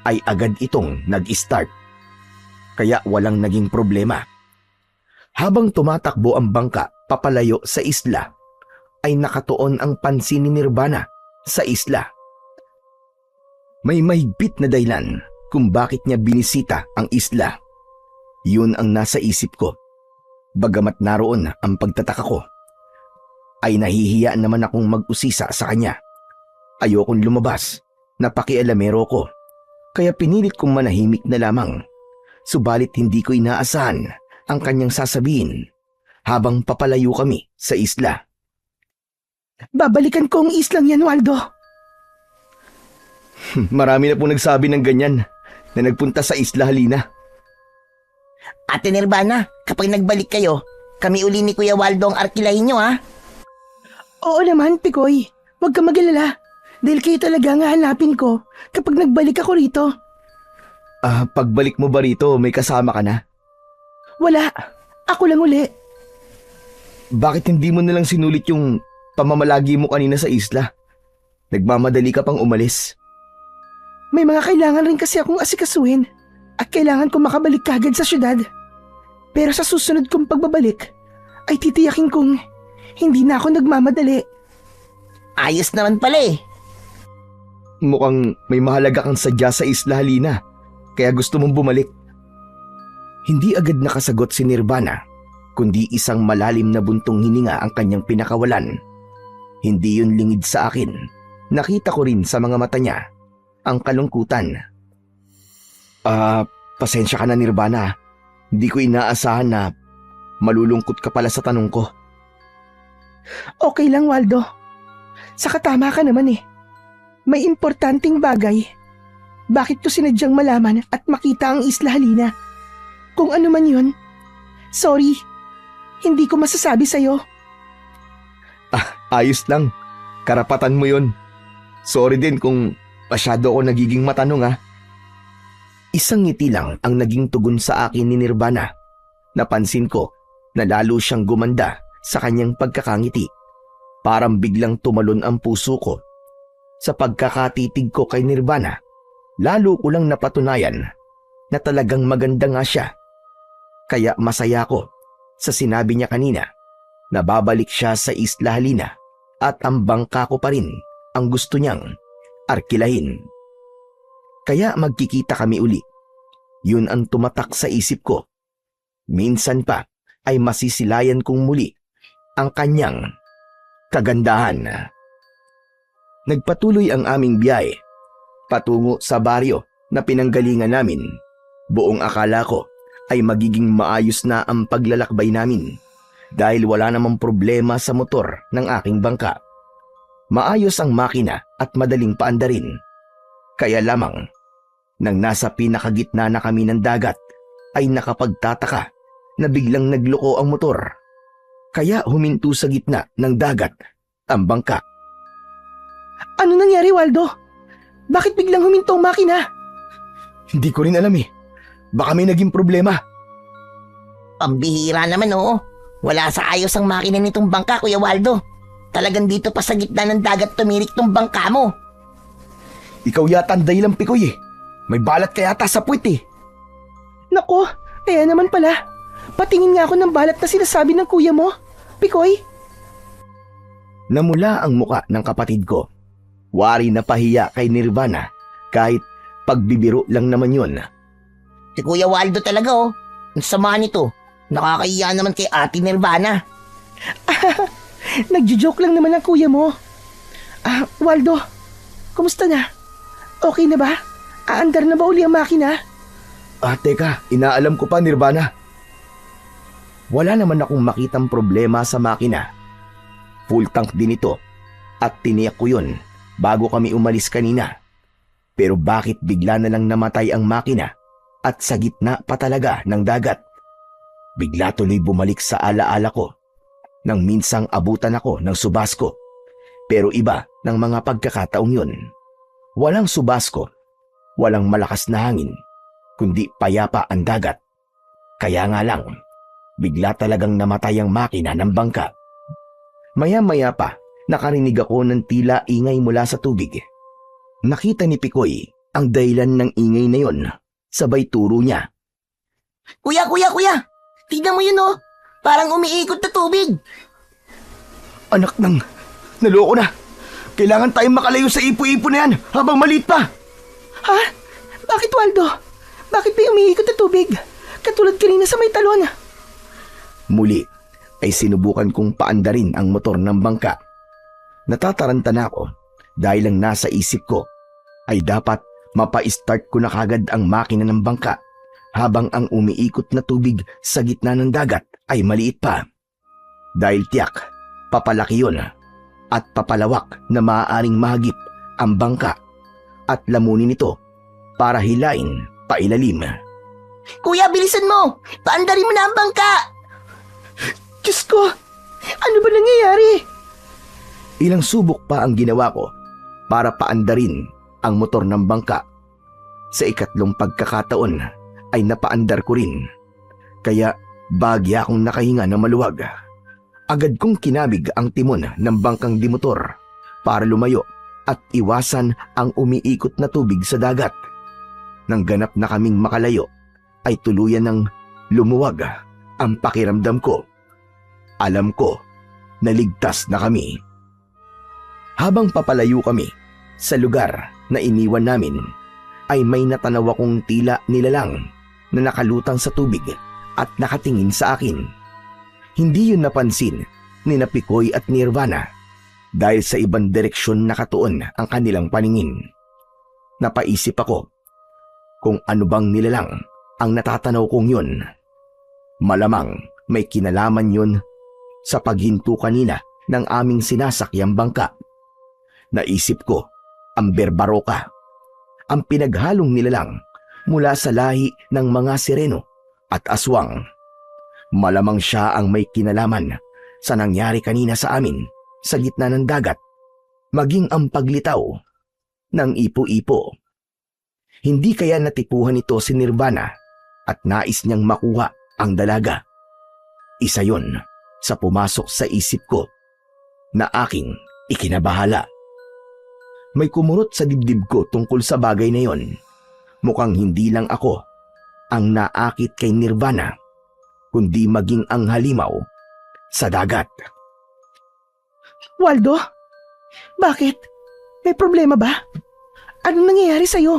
ay agad itong nag-start. Kaya walang naging problema. Habang tumatakbo ang bangka papalayo sa isla, ay nakatuon ang pansin ni Nirvana sa isla. May mahigpit na dahilan kung bakit niya binisita ang isla. Yun ang nasa isip ko. Bagamat naroon ang pagtataka ko, ay nahihiya naman akong mag-usisa sa kanya. Ayokong lumabas na pakialamero ko, kaya pinilit kong manahimik na lamang. Subalit hindi ko inaasahan ang kanyang sasabihin habang papalayo kami sa isla. Babalikan ko ang islang yan, Waldo. Marami na pong nagsabi ng ganyan na nagpunta sa Isla Halina. Ate Nirvana, kapag nagbalik kayo, kami uli ni Kuya Waldo ang arkilahin nyo, ha? Oo naman, Pikoy. Huwag ka mag-alala. Dahil kayo talaga nga hanapin ko kapag nagbalik ako rito. Pagbalik mo ba rito, may kasama ka na? Wala. Ako lang uli. Bakit hindi mo nalang sinulit yung pamamalagi mo kanina sa isla? Nagmamadali ka pang umalis. May mga kailangan rin kasi akong asikasuhin at kailangan kong makabalik kagad sa syudad. Pero sa susunod kong pagbabalik, ay titiyakin kong hindi na ako nagmamadali. Ayos naman pala eh. Mukhang may mahalaga kang sadya sa isla, Halina. Kaya gusto mong bumalik. Hindi agad nakasagot si Nirvana, kundi isang malalim na buntong hininga ang kanyang pinakawalan. Hindi yun lingid sa akin. Nakita ko rin sa mga mata niya ang kalungkutan. Pasensya ka na, Nirvana. Hindi ko inaasahan na malulungkot ka pala sa tanong ko. Okay lang, Waldo. Saka tama ka naman eh. May importanteng bagay. Bakit ko sinadyang malaman at makita ang Isla Halina? Kung ano man yun, sorry, hindi ko masasabi sa'yo. Ayos lang. Karapatan mo yun. Sorry din kung masyado ako nagiging matanong ha. Isang ngiti lang ang naging tugon sa akin ni Nirvana. Napansin ko na lalo siyang gumanda sa kanyang pagkakangiti. Parang biglang tumalon ang puso ko. Sa pagkakatitig ko kay Nirvana, lalo ko lang napatunayan na talagang maganda nga siya. Kaya masaya ko sa sinabi niya kanina na babalik siya sa Isla Halina at ang bangka ko pa rin ang gusto niyang arkilahin. Kaya magkikita kami uli. Yun ang tumatak sa isip ko. Minsan pa ay masisilayan kong muli ang kanyang kagandahan. Nagpatuloy ang aming biyahe patungo sa baryo na pinanggalingan namin. Buong akala ko ay magiging maayos na ang paglalakbay namin dahil wala namang problema sa motor ng aking bangka. Maayos ang makina at madaling paandarin. Kaya lamang, nang nasa pinakagitna na kami ng dagat, ay nakapagtataka na biglang nagloko ang motor. Kaya huminto sa gitna ng dagat ang bangka. Ano nangyari, Waldo? Bakit biglang huminto ang makina? Hindi ko rin alam eh. Baka may naging problema. Pambihira naman oo. Wala sa ayos ang makina nitong bangka, Kuya Waldo. Talagang dito pa sa gitna ng dagat tumirik tong bangka mo. Ikaw yata ang dahilang, Pikoy eh. May balat ka yata sa puwit eh. Nako, kaya naman pala. Patingin nga ako ng balat na sinasabi ng kuya mo, Pikoy. Namula ang muka ng kapatid ko. Wari na pahiya kay Nirvana kahit pagbibiro lang naman yun. Si Kuya Waldo talaga oh. Ang sama nito. Nakakahiya naman kay Ate Nirvana. Nagjo-joke lang naman ang kuya mo. Waldo, kumusta na? Okay na ba? Aandar na ba uli ang makina? Teka, inaalam ko pa, Nirvana. Wala naman akong makitang problema sa makina. Full tank din ito at tiniyak ko yun bago kami umalis kanina. Pero bakit bigla na lang namatay ang makina at sa gitna pa talaga ng dagat? Bigla tuloy bumalik sa alaala ko nang minsang abutan ako ng subasko. Pero iba ng mga pagkakataong yun. Walang subasko, walang malakas na hangin, kundi payapa ang dagat. Kaya nga lang, bigla talagang namatay ang makina ng bangka. Maya-maya pa, nakarinig ako ng tila ingay mula sa tubig. Nakita ni Pikoy ang dahilan ng ingay na yon. Sabay turo niya. Kuya! Tignan mo yun oh. Parang umiikot na tubig. Anak ng, naloko na. Kailangan tayong makalayo sa ipo-ipo na yan habang maliit pa. Ha? Bakit, Waldo? Bakit may umiikot na tubig? Katulad kanina sa may talon. Muli ay sinubukan kong paandarin ang motor ng bangka. Natataranta na ako dahil ang nasa isip ko ay dapat mapa-start ko na kagad ang makina ng bangka habang ang umiikot na tubig sa gitna ng dagat ay maliit pa. Dahil tiyak, papalaki yun at papalawak na maaaring mahagip ang bangka at lamunin ito para hilain pailalim. Kuya, bilisan mo! Paandarin mo na ang bangka! Diyos ko! Ano ba nangyayari? Ilang subok pa ang ginawa ko para paandarin ang motor ng bangka. Sa ikatlong pagkakataon ay napaandar ko rin. Kaya bagya akong nakahinga na maluwag. Agad kong kinabig ang timon ng bangkang dimotor para lumayo at iwasan ang umiikot na tubig sa dagat. Nang ganap na kaming makalayo, ay tuluyan ng lumuwag ang pakiramdam ko. Alam ko na ligtas na kami. Habang papalayo kami sa lugar na iniwan namin, ay may natanaw akong tila nilalang na nakalutang sa tubig at nakatingin sa akin. Hindi yun napansin ni Pikoy at Nirvana dahil sa ibang direksyon nakatuon ang kanilang paningin. Napaisip ako kung ano bang nilalang ang natatanaw kong yun. Malamang may kinalaman yun sa paghinto kanina ng aming sinasakyang bangka. Naisip ko ang berbaroka, ang pinaghalong nilalang mula sa lahi ng mga sireno at aswang. Malamang siya ang may kinalaman sa nangyari kanina sa amin sa gitna ng dagat, maging ang paglitaw ng ipo-ipo. Hindi kaya natipuhan ito si Nirvana at nais niyang makuha ang dalaga. Isa yon sa pumasok sa isip ko na aking ikinabahala. May kumurot sa dibdib ko tungkol sa bagay na yon. Mukhang hindi lang ako ang naakit kay Nirvana, kundi maging ang halimaw sa dagat. Waldo? Bakit? May problema ba? Anong nangyayari sa'yo?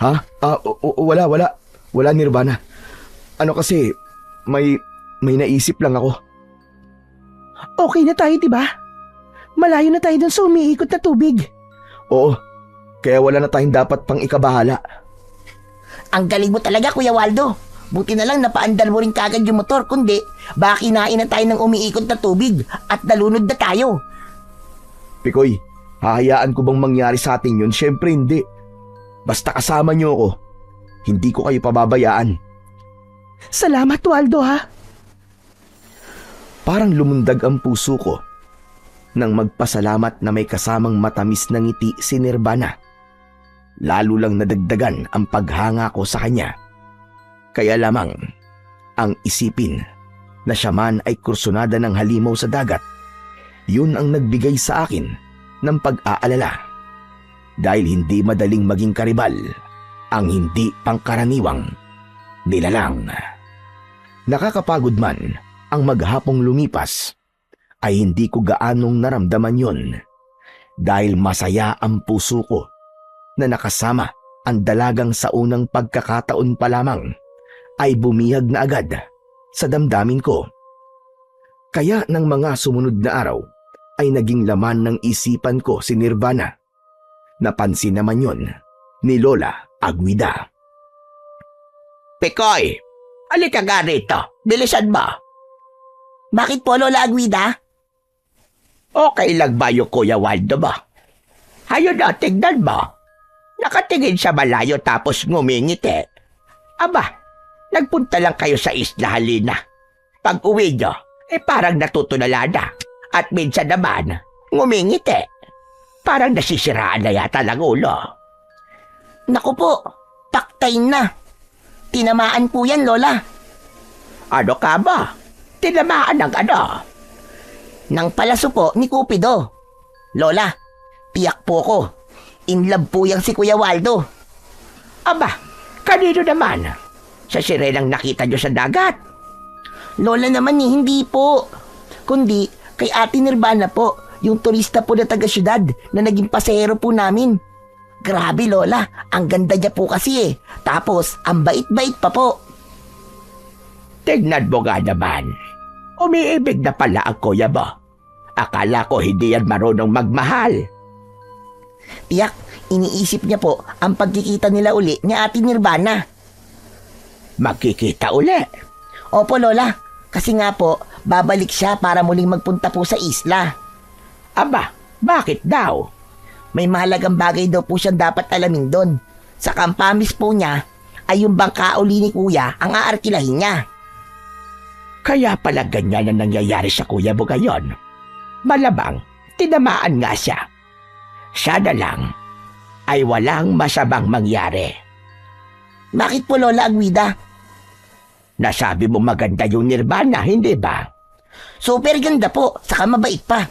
Ha? Wala. Wala, Nirvana. Ano kasi, may naisip lang ako. Okay na tayo, diba? Malayo na tayo dun sa umiikot na tubig. Oo, kaya wala na tayong dapat pang ikabahala. Ang galing mo talaga, Kuya Waldo. Buti na lang napaandar mo rin kagad yung motor, kundi baka kinain na tayo ng umiikot na tubig at nalunod na tayo. Pikoy, hahayaan ko bang mangyari sa atin yun? Siyempre hindi. Basta kasama niyo ako, hindi ko kayo pababayaan. Salamat, Waldo, ha? Parang lumundag ang puso ko nang magpasalamat na may kasamang matamis na ngiti si Nirvana. Lalo lang nadagdagan ang paghanga ko sa kanya. Kaya lamang ang isipin na siya man ay kursunada ng halimaw sa dagat, yun ang nagbigay sa akin ng pag-aalala. Dahil hindi madaling maging karibal ang hindi pangkaraniwang nilalang. Nakakapagod man ang maghapong lumipas, ay hindi ko gaanong naramdaman yun dahil masaya ang puso ko na nakasama ang dalagang sa unang pagkakataon pa lamang ay bumihag na agad sa damdamin ko. Kaya ng mga sumunod na araw ay naging laman ng isipan ko si Nirvana. Napansin naman yun ni Lola Aguida. Pikoy, halika nga rito. Bilisan mo. Bakit po, Lola Aguida? Okay lang ba yung Kuya Waldo mo? Hayo na, tignan mo. Nakatingin sa malayo tapos ngumingiti. Aba, nagpunta lang kayo sa isla halina. Pag uwi nyo, parang natutulala na. At minsan naman, ngumingiti. Parang nasisiraan na yata lang ulo. Naku po, paktayin na. Tinamaan po yan, Lola. Ano ka ba? Tinamaan ng ano? Nang palaso po ni Cupido. Lola, tiyak po ko. In love po yang si Kuya Waldo. Aba, kanino naman? Sa sirenang nakita nyo sa dagat? Lola naman hindi po. Kundi kay Ate Nirvana po, yung turista po na taga-syudad na naging pasahero po namin. Grabe, Lola, ang ganda niya po kasi eh. Tapos, ang bait-bait pa po. Tignan mo nga naman. Umiibig na pala ang kuya mo. Akala ko hindi yan marunong magmahal. Tiyak, iniisip niya po ang pagkikita nila uli ni Ate Nirvana. Magkikita uli? Opo, Lola. Kasi nga po, babalik siya para muling magpunta po sa isla. Aba, bakit daw? May mahalagang bagay daw po siyang dapat alamin doon. Sa kampamis po niya, ay yung bangka uli ni Kuya ang aarkilahin niya. Kaya pala ganyan ang nangyayari sa kuya mo ngayon. Malabang, tinamaan nga siya. Sana lang ay walang masamang mangyari. Bakit po, Lola Aguida? Nasabi mo maganda yung Nirvana, hindi ba? Super ganda po, saka mabait pa.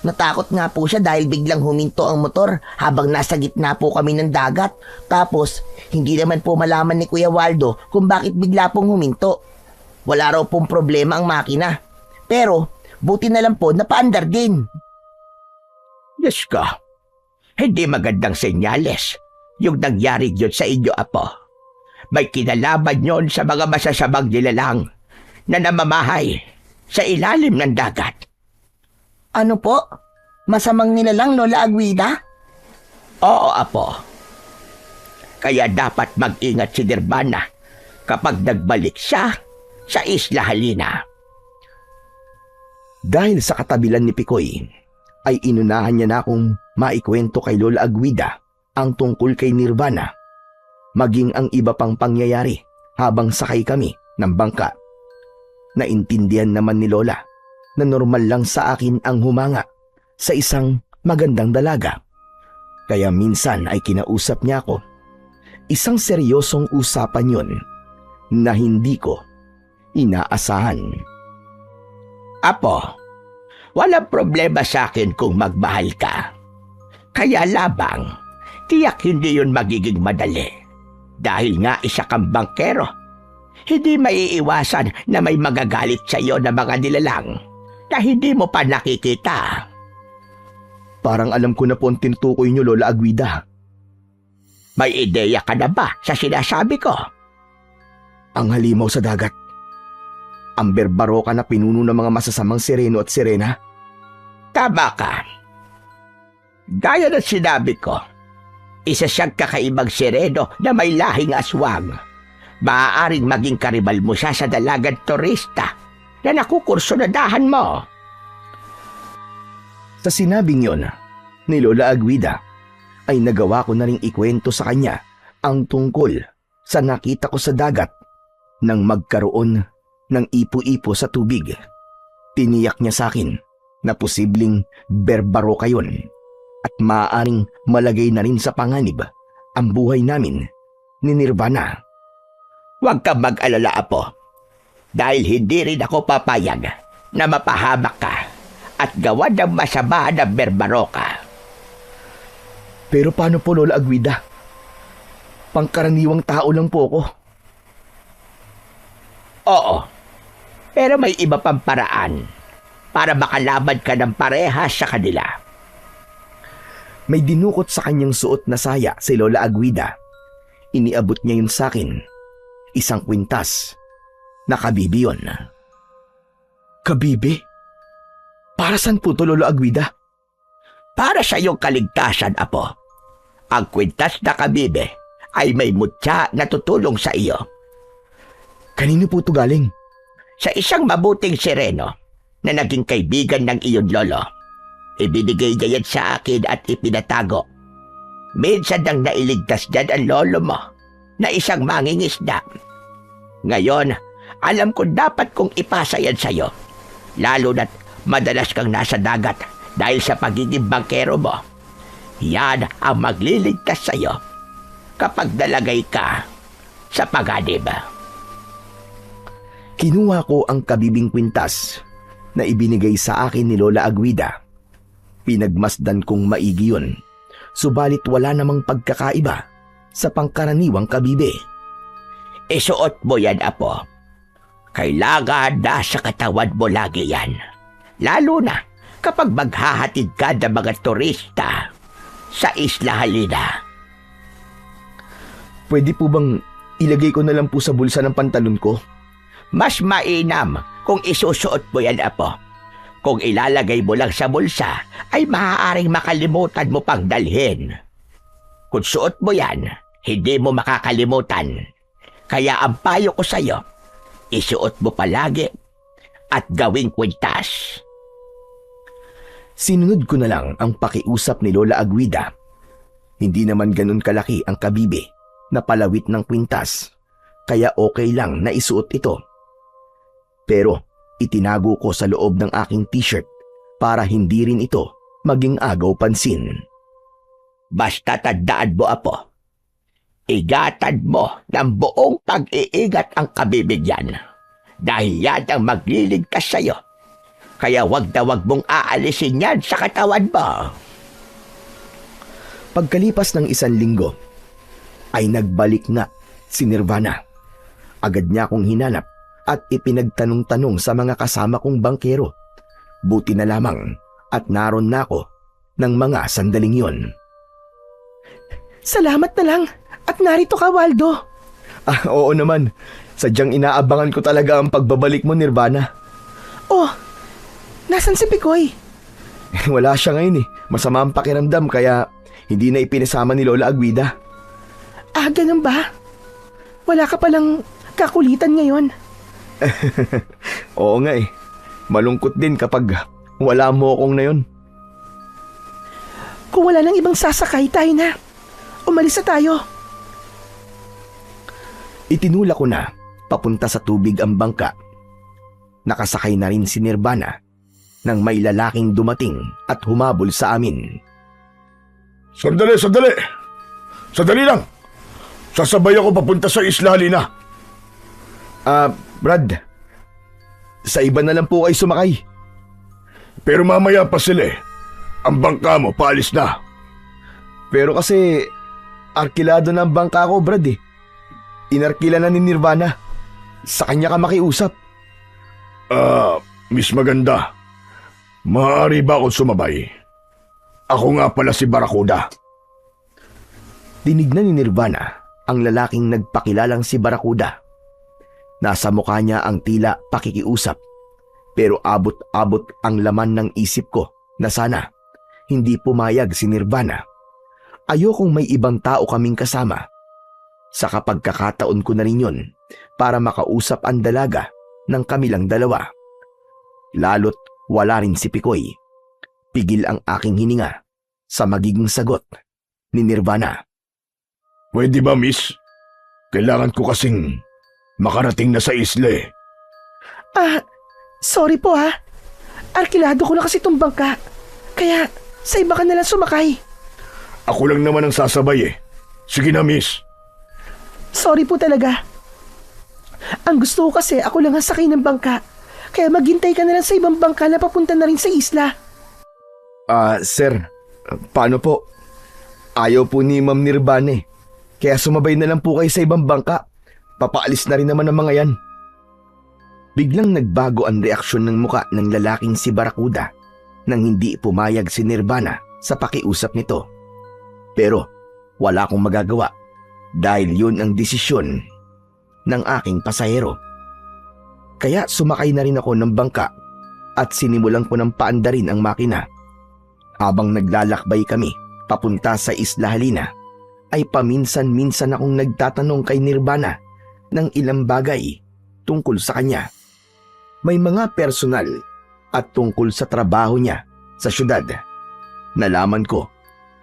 Natakot nga po siya dahil biglang huminto ang motor habang nasa gitna po kami ng dagat. Tapos, hindi naman po malaman ni Kuya Waldo kung bakit bigla pong huminto. Wala raw pong problema ang makina. Pero, buti na lang po napaandar din. Diyos ko, hindi magandang senyales yung nangyari yun sa inyo, Apo. May kinalaman yon sa mga masasamang nilalang na namamahay sa ilalim ng dagat. Ano po? Masamang nilalang, Lola Aguida? Oo, Apo. Kaya dapat mag-ingat si Nirvana kapag nagbalik siya sa Isla Halina. Dahil sa katabilan ni Picoy, ay inunahan niya na akong maikwento kay Lola Aguida ang tungkol kay Nirvana, maging ang iba pang pangyayari habang sakay kami ng bangka. Naintindihan naman ni Lola na normal lang sa akin ang humanga sa isang magandang dalaga. Kaya minsan ay kinausap niya ako. Isang seryosong usapan yon na hindi ko inaasahan. Apo, walang problema sa akin kung magmahal ka. Kaya labang, tiyak hindi yun magiging madali. Dahil nga isa kang bangkero, hindi maiiwasan na may magagalit sa iyo na mga nilalang na hindi mo pa nakikita. Parang alam ko na po ang tinutukoy niyo, Lola Aguida. May ideya ka na ba sa sinasabi ko? Ang halimaw sa dagat. Ang berbaroka na pinuno ng mga masasamang sireno at sirena. Tama ka. Gaya ng sinabi ko, isa siyang kakaibang sireno na may lahing aswang. Maaaring maging karibal mo siya sa dalagang turista na nakukurso na dahan mo. Sa sinabing yon ni Lola Aguida, ay nagawa ko na ring ikwento sa kanya ang tungkol sa nakita ko sa dagat nang magkaroon ng ipo-ipo sa tubig. Tiniyak niya sa akin na posibleng berbaroka yon at maaaring malagay na rin sa panganib ang buhay namin ni Nirvana. Huwag kang mag-alala, Apo, dahil hindi rin ako papayag na mapahamak ka at gawa ng masama na berbaroka. Pero paano po, Lola Aguida? Pangkaraniwang tao lang po ako. Oo, pero may iba pang paraan para makalaban ka ng parehas sa kanila. May dinukot sa kanyang suot na saya si Lola Aguida. Iniabot niya yun sa akin. Isang kwintas na kabibi yun. Kabibi? Para saan po to, Lola Aguida? Para sa iyong kaligtasan, Apo. Ang kwintas na kabibe ay may mutya na tutulong sa iyo. Kanino po ito galing? Sa isang mabuting sireno na naging kaibigan ng iyong lolo. Ibinigay niya yan sa akin at ipinatago. Minsan nang nailigtas dyan ang lolo mo na isang mangingisda. Ngayon, alam ko dapat kong ipasa yan sa'yo. Lalo na't madalas kang nasa dagat dahil sa pagiging bangkero mo. Yan ang magliligtas sa'yo kapag nalagay ka sa paganib. Kinuha ko ang kabibing kwintas na ibinigay sa akin ni Lola Aguida. Pinagmasdan kong maigi yun, subalit wala namang pagkakaiba sa pangkaraniwang kabibe. Isuot mo yan, Apo. Kailangan nasa katawan mo lagi yan. Lalo na kapag maghahatid ka ng mga turista sa Isla Halina. Pwede po bang ilagay ko na lang po sa bulsa ng pantalon ko? Mas mainam kung isusuot mo yan, Apo. Kung ilalagay mo lang sa bulsa, ay maaaring makalimutan mo pang dalhin. Kung suot mo yan, hindi mo makakalimutan. Kaya ang payo ko sa'yo, isuot mo palagi at gawing kwintas. Sinunod ko na lang ang pakiusap ni Lola Aguida. Hindi naman ganun kalaki ang kabibe na palawit ng kwintas, kaya okay lang na isuot ito. Pero itinago ko sa loob ng aking t-shirt para hindi rin ito maging agaw pansin. Basta tandaan mo, Apo. Igatan mo ng buong pag-iingat ang kabibigyan. dahil yan ang magliligtas sa'yo. Kaya wag na wag mong aalisin yan sa katawan mo. Pagkalipas ng 1 linggo, ay nagbalik nga si Nirvana. Agad niya akong hinanap at ipinagtanong-tanong sa mga kasama kong bangkero. Buti na lamang at naroon na ako ng mga sandaling yon. Salamat na lang at narito ka, Waldo. Oo naman. Sadyang inaabangan ko talaga ang pagbabalik mo, Nirvana. Oh, nasan si Picoy? Wala siya ngayon eh. Masama ang pakiramdam kaya hindi na ipinasama ni Lola Agwida. Ah, ganun ba? Wala ka palang kakulitan ngayon. Oo nga eh. Malungkot din kapag wala mo akong na yun. Kung wala nang ibang sasakay, tayo na. Umalis na tayo. Itinula ko na papunta sa tubig ang bangka. Nakasakay na rin si Nirvana nang may lalaking dumating at humabol sa amin. Sandali! Sandali lang! Sasabay ako papunta sa Isla Halina. Brad, sa iba na lang po kayo sumakay. Pero mamaya pa sila eh. Ang bangka mo, paalis na. Pero kasi, arkilado na ang bangka ko, Brad eh. Inarkila na ni Nirvana. Sa kanya ka makiusap. Miss Maganda, maaari ba akong sumabay? Ako nga pala si Barracuda. Tinignan ni Nirvana ang lalaking nagpakilalang si Barracuda. Nasa mukha niya ang tila pakikiusap, pero abot-abot ang laman ng isip ko na sana hindi pumayag si Nirvana. Ayokong may ibang tao kaming kasama. Sa kapagkakataon ko na rin yun para makausap ang dalaga ng kamilang dalawa. Lalo't wala rin si Picoy. Pigil ang aking hininga sa magiging sagot ni Nirvana. Pwede ba, miss? Kailangan ko kasing makarating na sa isla eh. Sorry po ha. Arkilado ko na kasi itong bangka. Kaya sa iba ka na lang sumakay. Ako lang naman ang sasabay eh. Sige na, miss. Sorry po talaga. Ang gusto ko kasi ako lang ang sakay ng bangka. Kaya maghintay ka na lang sa ibang bangka na papunta na rin sa isla. Sir, paano po? Ayaw po ni Ma'am Nirvana eh. Kaya sumabay na lang po kayo sa ibang bangka. Papaalis na rin naman ang mga yan. Biglang nagbago ang reaksyon ng muka ng lalaking si Barracuda nang hindi pumayag si Nirvana sa pakiusap nito. Pero wala akong magagawa dahil yun ang desisyon ng aking pasahero. Kaya sumakay na rin ako ng bangka at sinimulan ko ng paandarin ang makina. Habang naglalakbay kami papunta sa Isla Halina, ay paminsan-minsan akong nagtatanong kay Nirvana ng ilang bagay tungkol sa kanya. May mga personal at tungkol sa trabaho niya sa syudad. Nalaman ko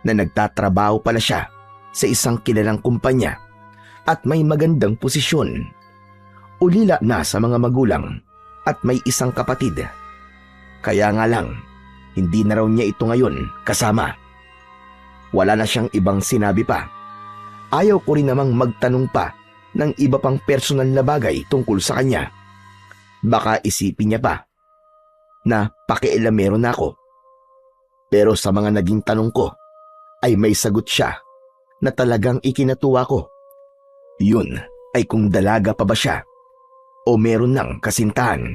na nagtatrabaho pala siya sa isang kilalang kumpanya at may magandang posisyon. Ulila na sa mga magulang at may isang kapatid. Kaya nga lang, hindi na raw niya ito ngayon kasama. Wala na siyang ibang sinabi pa. Ayaw ko rin namang magtanong pa ng iba pang personal na bagay tungkol sa kanya. Baka isipin niya pa na pakialamero na ako. Pero sa mga naging tanong ko, ay may sagot siya na talagang ikinatuwa ko. Yun ay kung dalaga pa ba siya o meron ng kasintahan.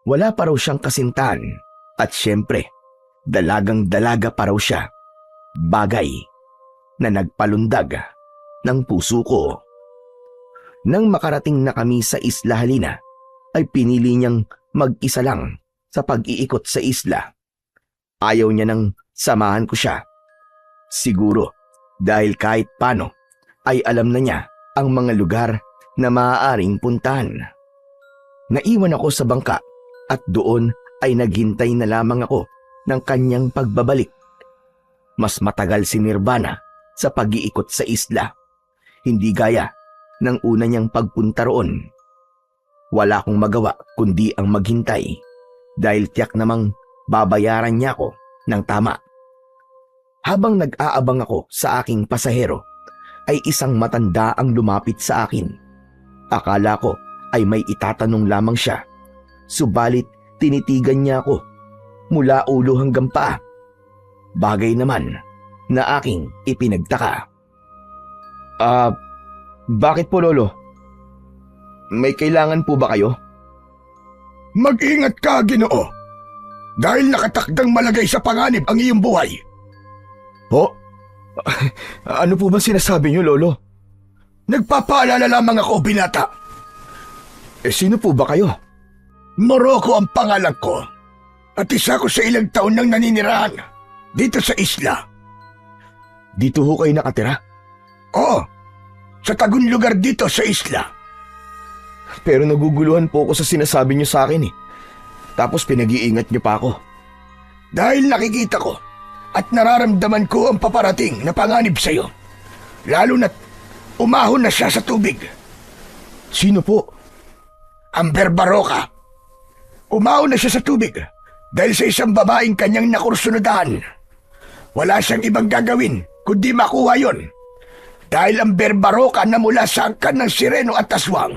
Wala pa raw siyang kasintahan at syempre, dalagang-dalaga pa raw siya. Bagay na nagpalundag ng puso ko. Nang makarating na kami sa Isla Halina, ay pinili niyang mag-isa lang sa pag-iikot sa isla. Ayaw niya nang samahan ko siya. Siguro dahil kahit paano ay alam na niya ang mga lugar na maaaring puntahan. Naiwan ako sa bangka at doon ay naghintay na lamang ako ng kanyang pagbabalik. Mas matagal si Nirvana sa pag-iikot sa isla. Hindi gaya ng una niyang pagpunta roon. Wala akong magawa kundi ang maghintay dahil tiyak namang babayaran niya ako ng tama. Habang nag-aabang ako sa aking pasahero, ay isang matanda ang lumapit sa akin. Akala ko ay may itatanong lamang siya. Subalit tinitigan niya ako mula ulo hanggang paa. Bagay naman na aking ipinagtaka. Bakit po lolo? May kailangan po ba kayo? Mag-ingat ka, Ginoo. Dahil nakatakdang malagay sa panganib ang iyong buhay. Po? Ano po ba sinasabi niyo, lolo? Nagpapaalala lamang ako, binata. Sino po ba kayo? Morocco ang pangalan ko. At isa ko sa ilang taon nang naninirahan dito sa isla. Dito ho kayo nakatira? Oo, sa tagun lugar dito sa isla. Pero naguguluhan po ako sa sinasabi niyo sa akin eh. Tapos pinag-iingat niyo pa ako. Dahil nakikita ko at nararamdaman ko ang paparating na panganib sa iyo. Lalo na't umahon na siya sa tubig. Sino po? Ang Berbaroka. Umahon na siya sa tubig dahil sa isang babaeng kanyang nakursunadahan. Wala siyang ibang gagawin kundi makuha yon. Dahil ang Berbaroka na mula sa angkan ng sireno at aswang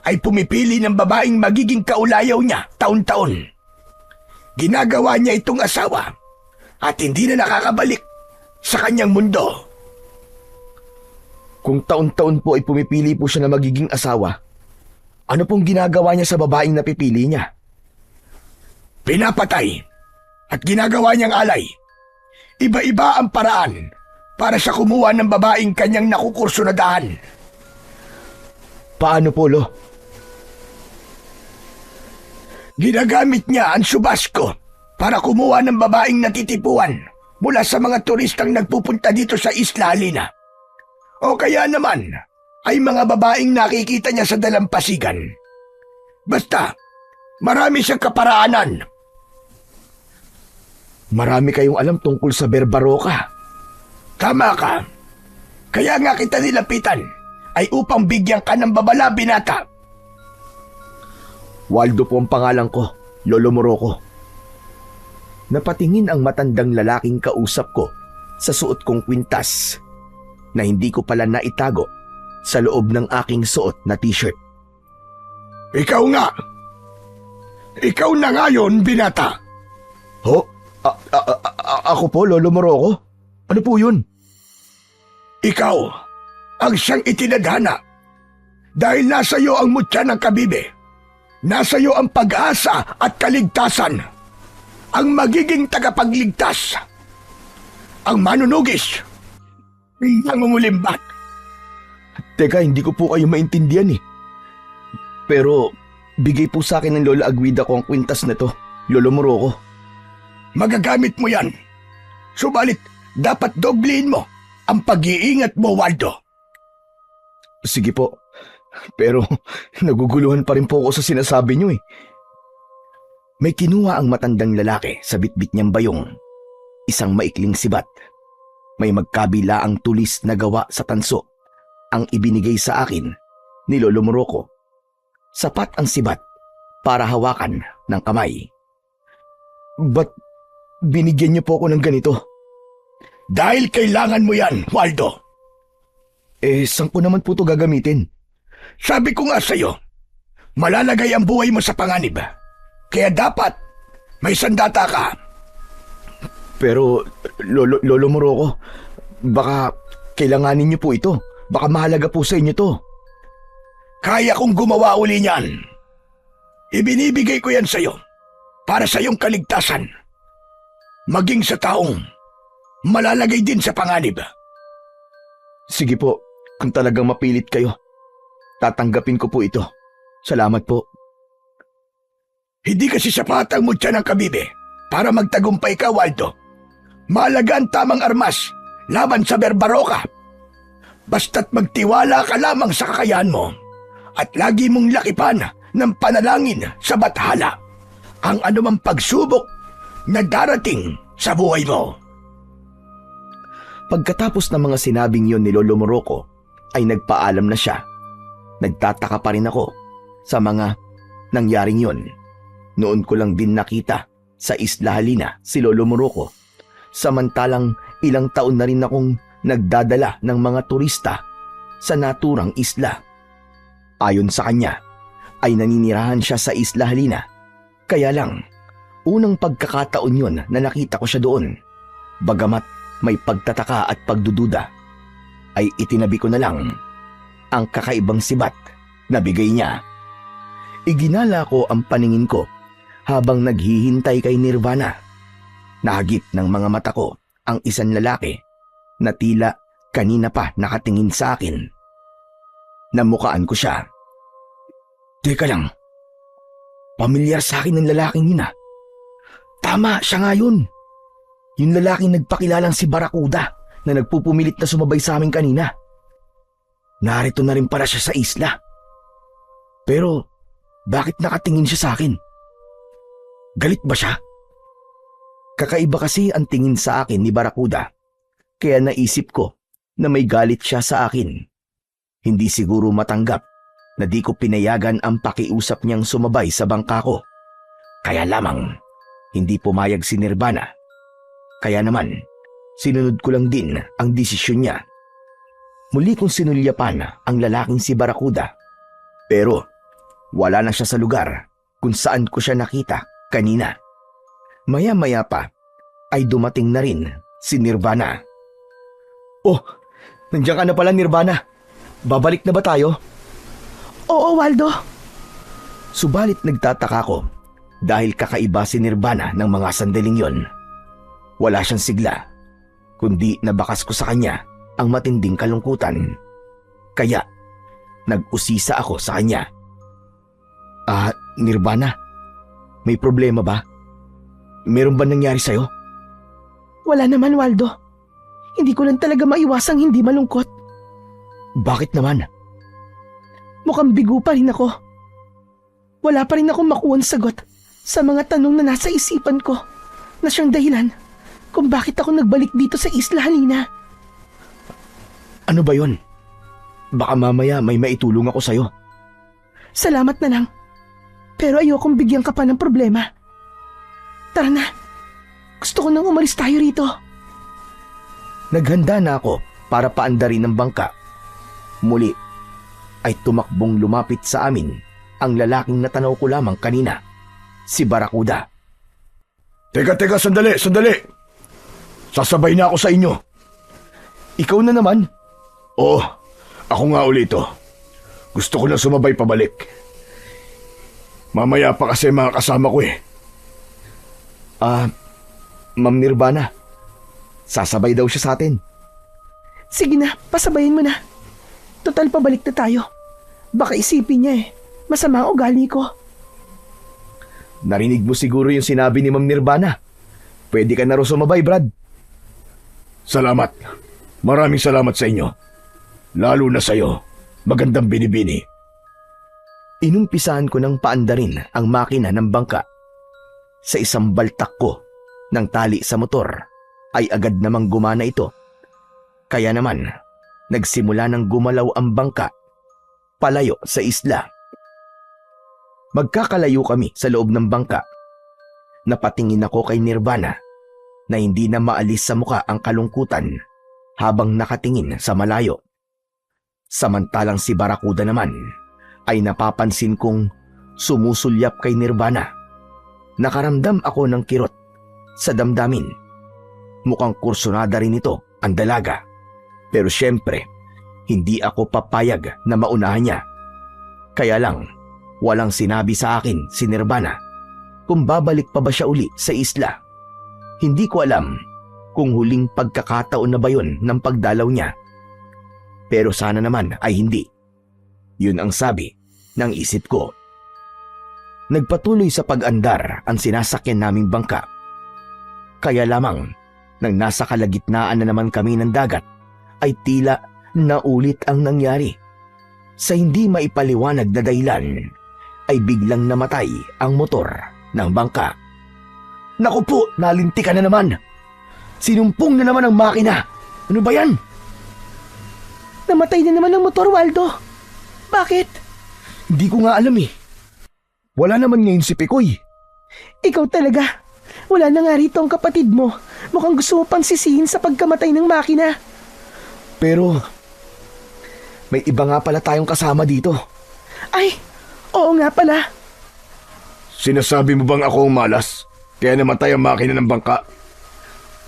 ay pumipili ng babaeng magiging kaulayaw niya taon-taon. Ginagawa niya itong asawa at hindi na nakakabalik sa kanyang mundo. Kung taon-taon po ay pumipili po siya na magiging asawa, ano pong ginagawa niya sa babaeng napipili niya? Pinapatay at ginagawa niyang alay. Iba-iba ang paraan para sa kumuha ng babaeng kanyang nakukursunadahan. Paano po, lo? Ginagamit niya ang subasko para kumuha ng babaeng natitipuan mula sa mga turistang nagpupunta dito sa Isla Halina. O kaya naman ay mga babaeng nakikita niya sa dalampasigan. Basta, marami siyang kaparaanan. Marami kayong alam tungkol sa Berbaroka. Tama ka. Kaya nga kita nilapitan ay upang bigyan ka ng babala, binata. Waldo po ang pangalan ko, Lolo Morocco. Napatingin ang matandang lalaking kausap ko sa suot kong kwintas na hindi ko pala naitago sa loob ng aking suot na t-shirt. Ikaw nga. Ikaw na ngayon, binata. Ho? Ako po, Lolo Morocco? Ano po yun? Ikaw ang siyang itinadhana dahil nasa iyo ang mutya ng kabibe. Nasa iyo ang pag-asa at kaligtasan. Ang magiging tagapagligtas. Ang manunugis. Nangungulimbat. Teka, hindi ko po kayo maintindihan eh. Pero bigay po sa akin ng Lola Aguida ko ang kwintas na to, Lolo Morocco. Magagamit mo yan. Subalit, dapat doblein mo ang pag-iingat mo, Waldo. Sige po. Pero naguguluhan pa rin po ako sa sinasabi niyo eh. May kinuha ang matandang lalaki sa bitbit niyang bayong. Isang maikling sibat. May magkabila ang tulis na gawa sa tanso. Ang ibinigay sa akin ni Lolo Morocco. Sapat ang sibat para hawakan ng kamay. Ba't binigyan niyo po ako ng ganito? Dahil kailangan mo yan, Waldo. Saan ko naman po ito gagamitin? Sabi ko nga sa'yo, malalagay ang buhay mo sa panganib. Kaya dapat may sandata ka. Pero, Lolo Morocco, baka kailanganin niyo po ito. Baka mahalaga po sa inyo to. Kaya kong gumawa uli niyan. Ibinibigay ko yan sa'yo para sa iyong kaligtasan. Maging sa taong malalagay din sa panganib. Sige po, kung talagang mapilit kayo, tatanggapin ko po ito. Salamat po. Hindi kasi sapat ang mutya ng kabibe para magtagumpay ka, Waldo. Mahalaga ang tamang armas laban sa Berbaroka. Basta't magtiwala ka lamang sa kakayahan mo at lagi mong lakipan ng panalangin sa bathala ang anumang pagsubok na darating sa buhay mo. Pagkatapos ng mga sinabing yon ni Lolo Morocco, ay nagpaalam na siya. Nagtataka pa rin ako sa mga nangyaring yon. Noon ko lang din nakita sa Isla Halina si Lolo Morocco. Samantalang ilang taon na rin akong nagdadala ng mga turista sa naturang isla. Ayon sa kanya, ay naninirahan siya sa Isla Halina. Kaya lang, unang pagkakataon yun na nakita ko siya doon. Bagamat may pagtataka at pagdududa, ay itinabi ko na lang ang kakaibang sibat na bigay niya. Iginala ko ang paningin ko habang naghihintay kay Nirvana. Nahagip ng mga mata ko ang isang lalaki na tila kanina pa nakatingin sa akin. Namukaan ko siya. Teka lang, pamilyar sa akin ng lalaking yun ah. Tama, siya nga yun. Yung lalaking nagpakilalang si Barracuda na nagpupumilit na sumabay sa amin kanina. Narito na rin pala siya sa isla. Pero bakit nakatingin siya sa akin? Galit ba siya? Kakaiba kasi ang tingin sa akin ni Barracuda, kaya naisip ko na may galit siya sa akin. Hindi siguro matanggap na di ko pinayagan ang pakiusap niyang sumabay sa bangka ko. Kaya lamang, hindi pumayag si Nirvana. Kaya naman, sinunod ko lang din ang desisyon niya. Muli kong sinulyapan ang lalaking si Barracuda. Pero wala na siya sa lugar kung saan ko siya nakita kanina. Maya-maya pa ay dumating na rin si Nirvana. Oh, nandiyan ka na pala Nirvana. Babalik na ba tayo? Oo, Waldo. Subalit nagtataka ko dahil kakaiba si Nirvana ng mga sandaling yon. Wala siyang sigla, kundi nabakas ko sa kanya ang matinding kalungkutan. Kaya nag-usisa ako sa kanya. Nirvana, may problema ba? Meron ba nangyari sa'yo? Wala naman, Waldo. Hindi ko lang talaga maiwasang hindi malungkot. Bakit naman? Mukhang bigo pa rin ako. Wala pa rin akong makuha sagot sa mga tanong na nasa isipan ko na siyang dahilan kung bakit ako nagbalik dito sa Isla Halina. Ano ba yon? Baka mamaya may maitulong ako sa'yo. Salamat na lang. Pero ayokong bigyan ka pa ng problema. Tara na. Gusto ko nang umalis tayo rito. Naghanda na ako para paandarin ng bangka. Muli ay tumakbong lumapit sa amin ang lalaking natanaw ko lamang kanina, si Barracuda. Teka, sandali. Sasabay na ako sa inyo. Ikaw na naman? Oo, ako nga ulit ito. Gusto ko na sumabay pabalik. Mamaya pa kasi mga kasama ko eh. Ma'am Nirvana, sasabay daw siya sa atin. Sige na, pasabayin mo na. Total pabalik na tayo. Baka isipin niya masama ang ugali ko. Narinig mo siguro yung sinabi ni Ma'am Nirvana. Pwede ka na rin sumabay, Brad. Salamat. Maraming salamat sa inyo. Lalo na sa'yo. Magandang binibini. Inumpisahan ko ng paandarin ang makina ng bangka. Sa isang baltak ko ng tali sa motor ay agad namang gumana ito. Kaya naman, nagsimula ng gumalaw ang bangka palayo sa isla. Magkakalayo kami sa loob ng bangka. Napatingin ako kay Nirvana na hindi na maalis sa muka ang kalungkutan habang nakatingin sa malayo. Samantalang si Barracuda naman ay napapansin kong sumusulyap kay Nirvana. Nakaramdam ako ng kirot sa damdamin. Mukhang kursunada rin ito ang dalaga. Pero syempre, hindi ako papayag na maunahan niya. Kaya lang, walang sinabi sa akin si Nirvana kung babalik pa ba siya uli sa isla. Hindi ko alam kung huling pagkakataon na ba yun ng pagdalaw niya. Pero sana naman ay hindi. Yun ang sabi ng isip ko. Nagpatuloy sa pag-andar ang sinasakyan naming bangka. Kaya lamang, nang nasa kalagitnaan na naman kami ng dagat, ay tila naulit ang nangyari. Sa hindi maipaliwanag na dahilan, ay biglang namatay ang motor ng bangka. Naku po, nalinti ka na naman. Sinumpong na naman ang makina. Ano ba yan? Namatay na naman ang motor, Waldo. Bakit? Hindi ko nga alam eh. Wala naman ngayon si Pikoy. Ikaw talaga. Wala na nga rito ang kapatid mo. Mukhang gusto mo pang sisihin sa pagkamatay ng makina. Pero, may iba nga pala tayong kasama dito. Ay, Oo nga pala. Sinasabi mo bang ako ang malas? Kaya namatay ang makina ng bangka?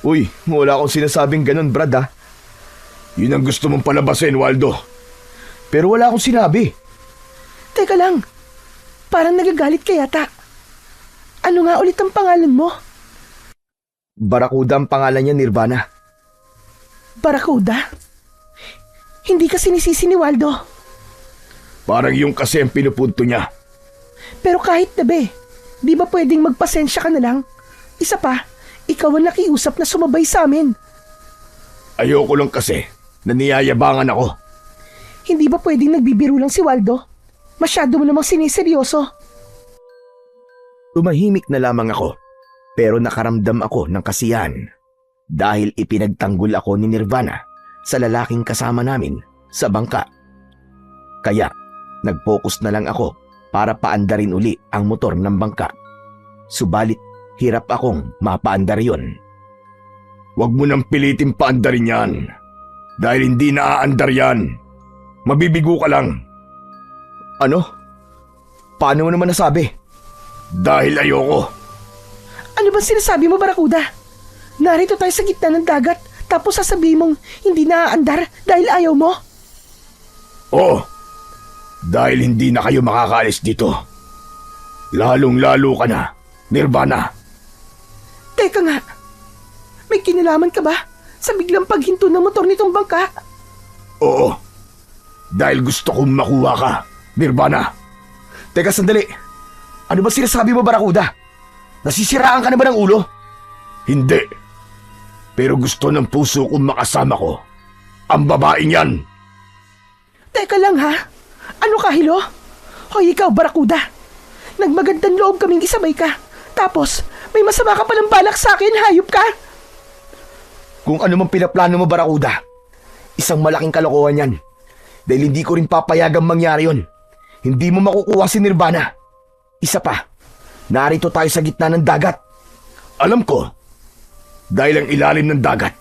Uy, wala akong sinasabing ganun, Brad ah. Yun ang gusto mong palabasin, Waldo. Pero wala akong sinabi. Teka lang, parang nagagalit ka yata. Ano nga ulit ang pangalan mo? Barakuda ang pangalan niya, Nirvana. Barakuda? Hindi ka sinisisi ni Waldo. Parang yung kasi ang pinupunto niya. Pero kahit na be, di ba pwedeng magpasensya ka na lang? Isa pa, ikaw ang nakiusap na sumabay sa amin. Ayoko lang kasi na niyayabangan ako. Hindi ba pwedeng nagbibiro lang si Waldo? Masyado mo namang siniseryoso. Tumahimik na lamang ako, pero nakaramdam ako ng kasiyahan dahil ipinagtanggol ako ni Nirvana sa lalaking kasama namin sa bangka. Kaya, nag-focus na lang ako para paandarin uli ang motor ng bangka. Subalit, hirap akong mapaandar yon. Huwag mo nang pilitin paandarin yan. Dahil hindi naaandar yan. Mabibigo ka lang. Ano? Paano mo naman nasabi? Dahil ayoko. Ano ba sinasabi mo, Barakuda? Narito tayo sa gitna ng dagat, tapos sasabihin mong hindi naaandar dahil ayaw mo? Oo. Dahil hindi na kayo makakaalis dito. Lalong-lalo ka na, Nirvana. Teka nga, may kinalaman ka ba sa biglang paghinto ng motor nitong bangka? Oo. Dahil gusto kong makuha ka, Nirvana. Teka sandali. Ano ba sinasabi mo, Barakuda? Nasisiraan ka na ba ng ulo? Hindi. Pero gusto ng puso kong makasama ko ang babaeng yan. Teka lang ha, ano ka, Hilo? Hoy ikaw, Barakuda. Nagmagandang loob kaming isabay ka. Tapos, may masama ka palang balak sa akin, hayop ka? Kung ano mang pinaplano mo, Barakuda, isang malaking kalokohan yan. Dahil hindi ko rin papayagang mangyari yon. Hindi mo makukuha si Nirvana. Isa pa, narito tayo sa gitna ng dagat. Alam ko, dahil ang ilalim ng dagat,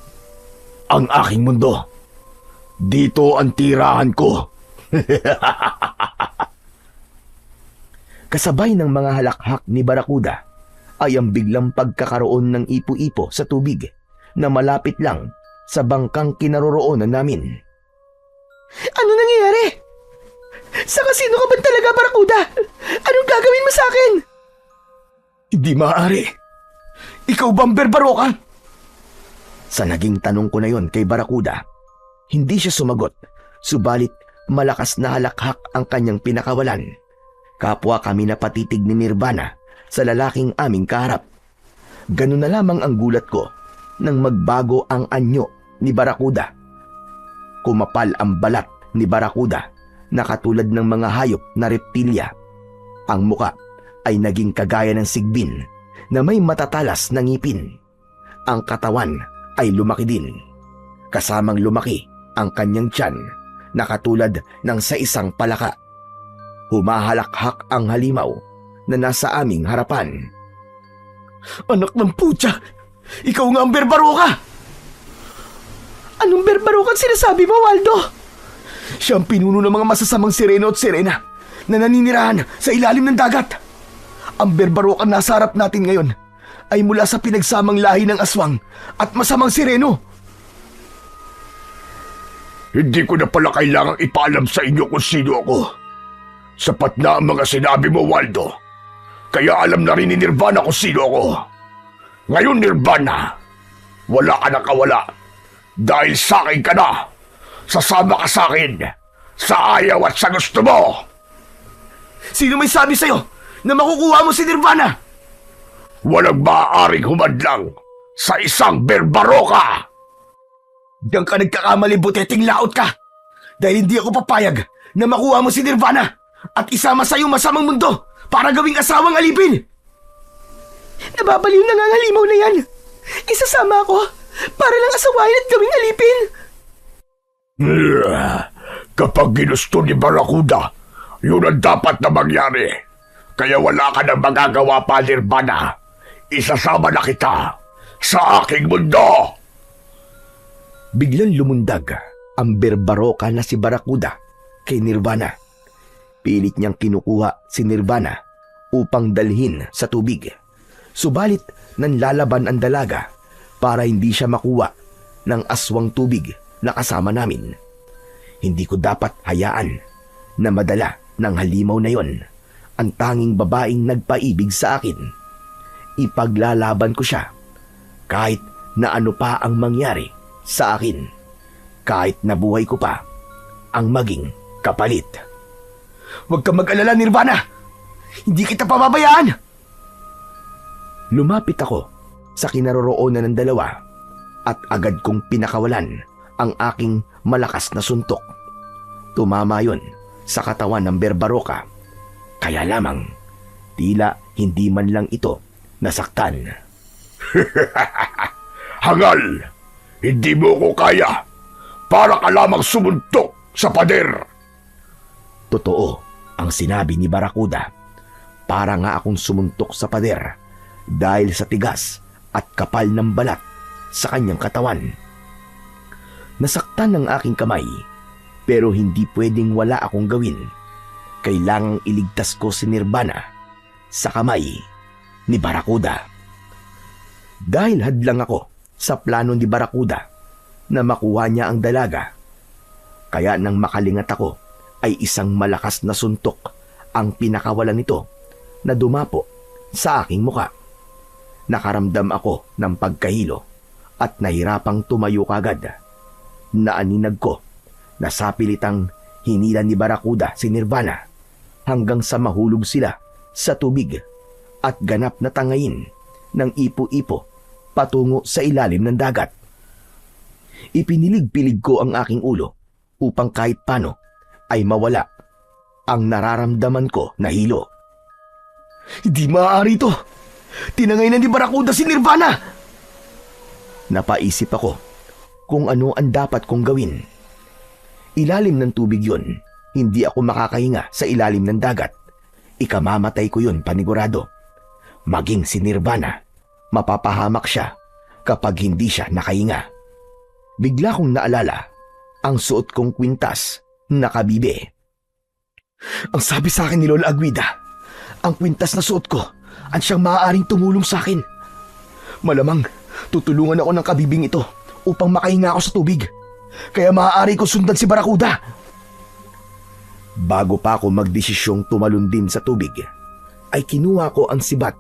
ang aking mundo. Dito ang tirahan ko. Kasabay ng mga halakhak ni Barakuda ay ang biglang pagkakaroon ng ipo-ipo sa tubig na malapit lang sa bangkang kinaroroonan namin. Ano nangyayari? Saka sino ka ba talaga, Barakuda? Anong gagawin mo sa akin? Hindi maaari. Ikaw ba ang berbaro ka? Sa naging tanong ko na yon kay Barakuda, hindi siya sumagot, subalit malakas na halakhak ang kanyang pinakawalan. Kapwa kami napatitig ni Nirvana sa lalaking aming kaharap. Ganun na lamang ang gulat ko nang magbago ang anyo ni Barakuda. Kumapal ang balat ni Barakuda na katulad ng mga hayop na reptilya. Ang muka ay naging kagaya ng sigbin na may matatalas na ngipin. Ang katawan ay lumaki din. Kasamang lumaki ang kanyang tiyan na katulad ng sa isang palaka. Humahalakhak ang halimaw na nasa aming harapan. Anak ng putya! Ikaw nga ang berbaro ka! Anong berbaro kang sinasabi mo, Waldo? Siya ang pinuno ng mga masasamang sireno at sirena na naninirahan sa ilalim ng dagat. Ang berbaro kang nasa harap natin ngayon ay mula sa pinagsamang lahi ng aswang at masamang sireno. Hindi ko na pala kailangang ipaalam sa inyo kung sino ako. Sapat na ang mga sinabi mo, Waldo. Kaya alam na rin ni Nirvana kung sino ako. Ngayon, Nirvana, wala ka na kawala. Dahil sa akin ka na. Sasama ka sa akin. Sa ayaw at sa gusto mo. Sino may sabi sa'yo na makukuha mo si Nirvana? Walang maaaring humadlang sa isang berbaro ka. Diyan ka nagkakamali, buteting laot ka. Dahil hindi ako papayag na makuha mo si Nirvana at isama sa iyong masamang mundo para gawing asawang alipin. Nababaliw na nga ang halimaw na yan. Isasama ako para lang asawain at gawing alipin. Kapag ginusto ni Barakuda, yun ang dapat na mangyari. Kaya wala ka nang magagawa pa, Nirvana. Isasama na kita sa aking mundo. Biglang lumundag ang berbaroka na si Barakuda kay Nirvana. Pilit niyang kinukuha si Nirvana upang dalhin sa tubig. Subalit nanlalaban ang dalaga para hindi siya makuha ng aswang tubig na kasama namin. Hindi ko dapat hayaan na madala ng halimaw na yon ang tanging babaeng nagpaibig sa akin. Ipaglalaban ko siya kahit na ano pa ang mangyari sa akin. Kahit na buhay ko pa ang maging kapalit. Huwag kang mag-alala, Nirvana. Hindi kita pababayaan. Lumapit ako sa kinaroroonan ng dalawa at agad kong pinakawalan ang aking malakas na suntok. Tumama yon sa katawan ng Berbaroka. Kaya lamang, tila hindi man lang ito nasaktan. Hangal! Hindi mo ko kaya. Para ka lamang sumuntok sa pader. Totoo ang sinabi ni Barakuda. Para nga akong sumuntok sa pader dahil sa tigas at kapal ng balat sa kanyang katawan. Nasaktan ang aking kamay pero hindi pwedeng wala akong gawin. Kailangang iligtas ko si Nirvana sa kamay ni Barakuda. Dahil hadlang ako sa plano ni Barakuda na makuha niya ang dalaga, kaya nang makalingat ako ay isang malakas na suntok ang pinakawalan nito na dumapo sa aking muka. Nakaramdam ako ng pagkahilo at nahirapang tumayo kagad. Naaninag ko na sa pilitang hinila ni Barakuda si Nirvana hanggang sa mahulog sila sa tubig at ganap na tangayin ng ipo-ipo patungo sa ilalim ng dagat. Ipinilig-pilig ko ang aking ulo upang kahit paano ay mawala ang nararamdaman ko na hilo. Hindi maaari ito. Tinangay na ni Barakuda si Nirvana. Napaisip ako kung ano ang dapat kong gawin. Ilalim ng tubig yun, hindi ako makakahinga sa ilalim ng dagat. Ikamamatay ko yun panigurado. Maging si Nirvana, mapapahamak siya kapag hindi siya nakahinga. Bigla kong naalala ang suot kong kwintas na kabibe. Ang sabi sa akin ni Lola Aguida, ang kwintas na suot ko ang siyang maaaring tumulong sa akin. Malamang tutulungan ako ng kabibing ito upang makahinga ako sa tubig. Kaya maaari ko sundan si Barakuda. Bago pa ako magdesisyong tumalon din sa tubig, ay kinuha ko ang sibat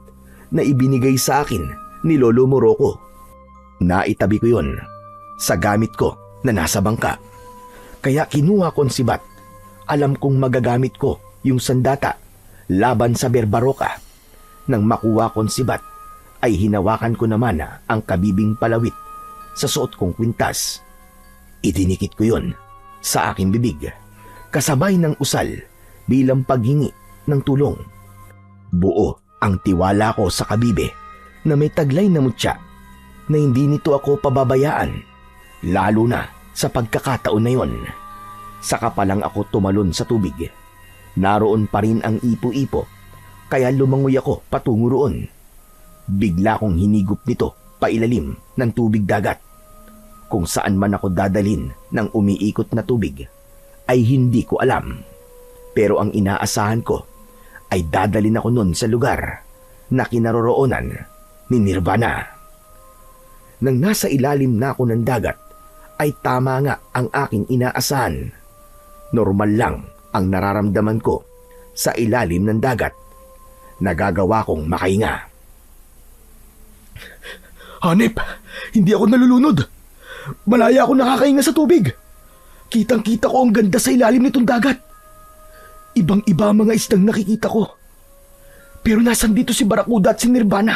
na ibinigay sa akin ni Lolo Morocco. Naitabi ko yon sa gamit ko na nasa bangka. Kaya kinuha ko ang sibat. Alam kong magagamit ko yung sandata laban sa Berbaroka. Nang makuha ko ang sibat, ay hinawakan ko naman ang kabibing palawit sa suot kong kwintas. Idinikit ko yon sa aking bibig, kasabay ng usal bilang paghingi ng tulong. Buo ang tiwala ko sa kabibe na may taglay na mutya na hindi nito ako pababayaan, lalo na sa pagkakataon na yon. Saka pa lang ako tumalon sa tubig. Naroon pa rin ang ipo-ipo, kaya lumangoy ako patungo roon. Bigla kong hinigop nito pailalim ng tubig dagat. Kung saan man ako dadalhin ng umiikot na tubig ay hindi ko alam. Pero ang inaasahan ko ay dadalhin ako nun sa lugar na kinaroroonan ni Nirvana. Nang nasa ilalim na ako ng dagat ay tama nga ang aking inaasahan. Normal lang ang nararamdaman ko sa ilalim ng dagat. Nagagawa kong makahinga. Hanep, hindi ako nalulunod. Malaya ako nakakahinga sa tubig. Kitang-kita ko ang ganda sa ilalim nitong dagat. Ibang-iba ang mga isdang nakikita ko. Pero nasan dito si Barakuda at si Nirvana?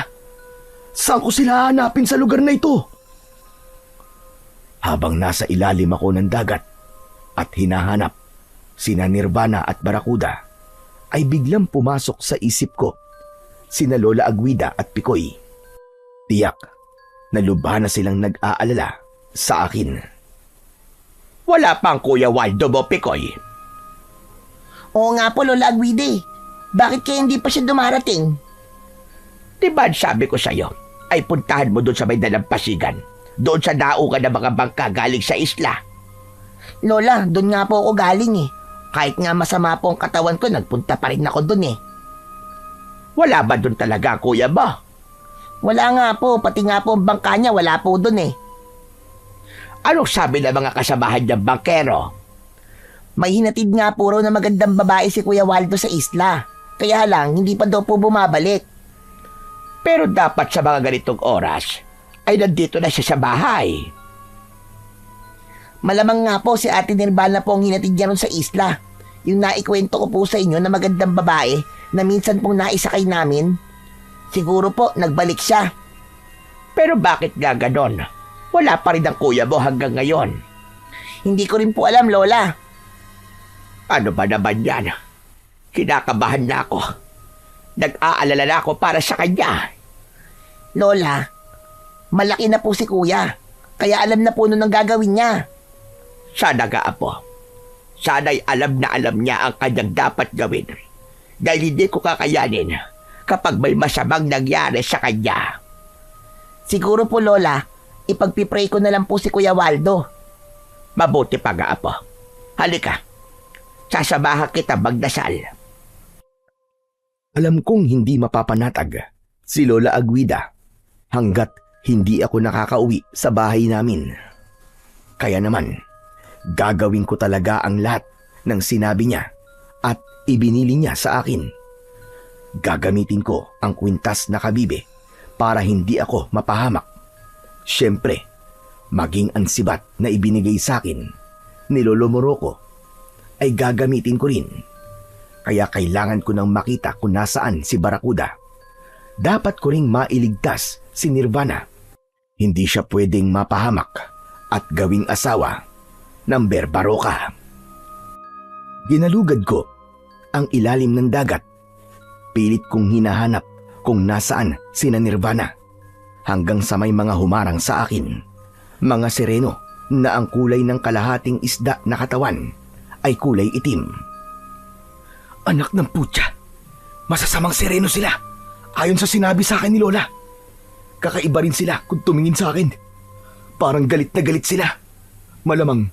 Saan ko sila hanapin sa lugar na ito? Habang nasa ilalim ako ng dagat at hinahanap sina Nirvana at Barakuda, ay biglang pumasok sa isip ko sina Lola Aguida at Picoy. Tiyak na lubha na silang nag-aalala sa akin. Wala pang Kuya Waldo mo, Picoy. Oo nga po, Lola Aguide. Bakit kaya hindi pa siya dumarating? Diba sabi ko sa'yo, ay puntahan mo doon sa may dalampasigan. Doon sa daungan ng mga bangka galing sa isla. Lola, doon nga po ako galing eh. Kahit nga masama po ang katawan ko, nagpunta pa rin ako dun eh. Wala ba doon talaga, kuya mo? Wala nga po, pati nga po ang bangka niya, wala po dun eh. Anong sabi ng mga kasamahan niyang bangkero? May hinatid nga po raw na magandang babae si Kuya Waldo sa isla. Kaya lang, hindi pa daw po bumabalik. Pero dapat sa mga ganitong oras, ay nandito na siya sa bahay. Malamang nga po si Ate Nirvana po ang hinatid niya ron sa isla. Yung naikwento ko po sa inyo na magandang babae na minsan pong naisakay namin. Siguro po, nagbalik siya. Pero bakit nga ganon? Wala pa rin ang kuya mo hanggang ngayon. Hindi ko rin po alam, Lola. Ano ba naman yan? Kinakabahan na ako. Nag-aalala na ako para sa kanya. Lola, malaki na po si Kuya. Kaya alam na po nun ang gagawin niya. Sana nga, Apo. Sana'y alam na alam niya ang kanyang dapat gawin. Dahil hindi ko kakayanin kapag may masamang nangyari sa kanya. Siguro po, Lola, ipagpipray ko na lang po si Kuya Waldo. Mabuti pa nga, Apo. Halika. Sasamahan kita magdasal. Alam kong hindi mapapanatag si Lola Aguida hanggat hindi ako nakakauwi sa bahay namin. Kaya naman, gagawin ko talaga ang lahat ng sinabi niya at ibinili niya sa akin. Gagamitin ko ang kwintas na kabibe para hindi ako mapahamak. Siyempre, maging ang sibat na ibinigay sa akin ni Lolo Morocco ay gagamitin ko rin. Kaya kailangan ko nang makita kung nasaan si Barracuda. Dapat ko ring mailigtas si Nirvana. Hindi siya pwedeng mapahamak at gawing asawa ng Barroca. Ginalugad ko ang ilalim ng dagat. Pilit kong hinahanap kung nasaan sina Nirvana hanggang sa may mga humarang sa akin. Mga sireno na ang kulay ng kalahating isda na katawan ay kulay itim. Anak ng putya, masasamang sireno sila. Ayon sa sinabi sa akin ni Lola. Kakaiba rin sila kung tumingin sa akin. Parang galit na galit sila. Malamang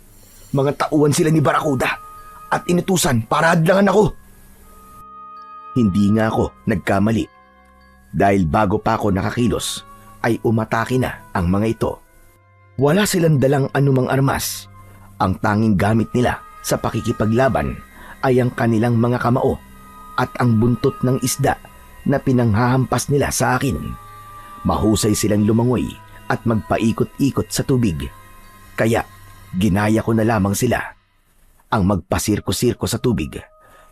mga tauhan sila ni Barracuda at inutusan para hadlangan ako. Hindi nga ako nagkamali. Dahil bago pa ako nakakilos ay umatake na ang mga ito. Wala silang dalang anumang armas. Ang tanging gamit nila sa pakikipaglaban ay ang kanilang mga kamao at ang buntot ng isda na pinanghahampas nila sa akin. Mahusay silang lumangoy at magpaikot-ikot sa tubig. Kaya ginaya ko na lamang sila ang magpasirko-sirko sa tubig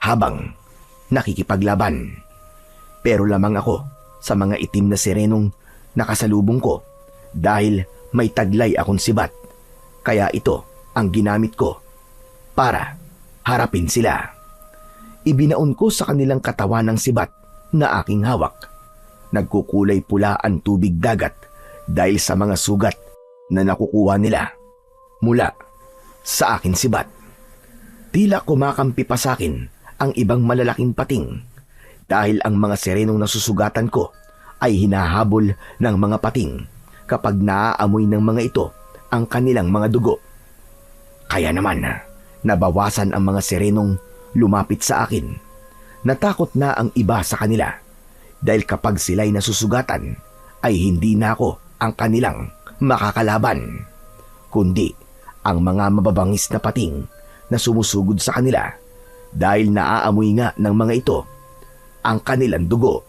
habang nakikipaglaban. Pero lamang ako sa mga itim na sirenong nakasalubong ko dahil may taglay akong sibat. Kaya ito ang ginamit ko para harapin sila. Ibinaon ko sa kanilang katawan ng sibat na aking hawak. Nagkukulay pula ang tubig dagat dahil sa mga sugat na nakukuha nila mula sa akin sibat. Tila kumakampi pa sa akin ang ibang malalaking pating dahil ang mga sirenong nasusugatan ko ay hinahabol ng mga pating kapag naaamoy ng mga ito ang kanilang mga dugo. Kaya naman, nabawasan ang mga sirenong lumapit sa akin. Natakot na ang iba sa kanila dahil kapag sila'y nasusugatan ay hindi na ako ang kanilang makakalaban, kundi ang mga mababangis na pating na sumusugod sa kanila dahil naaamoy nga ng mga ito ang kanilang dugo.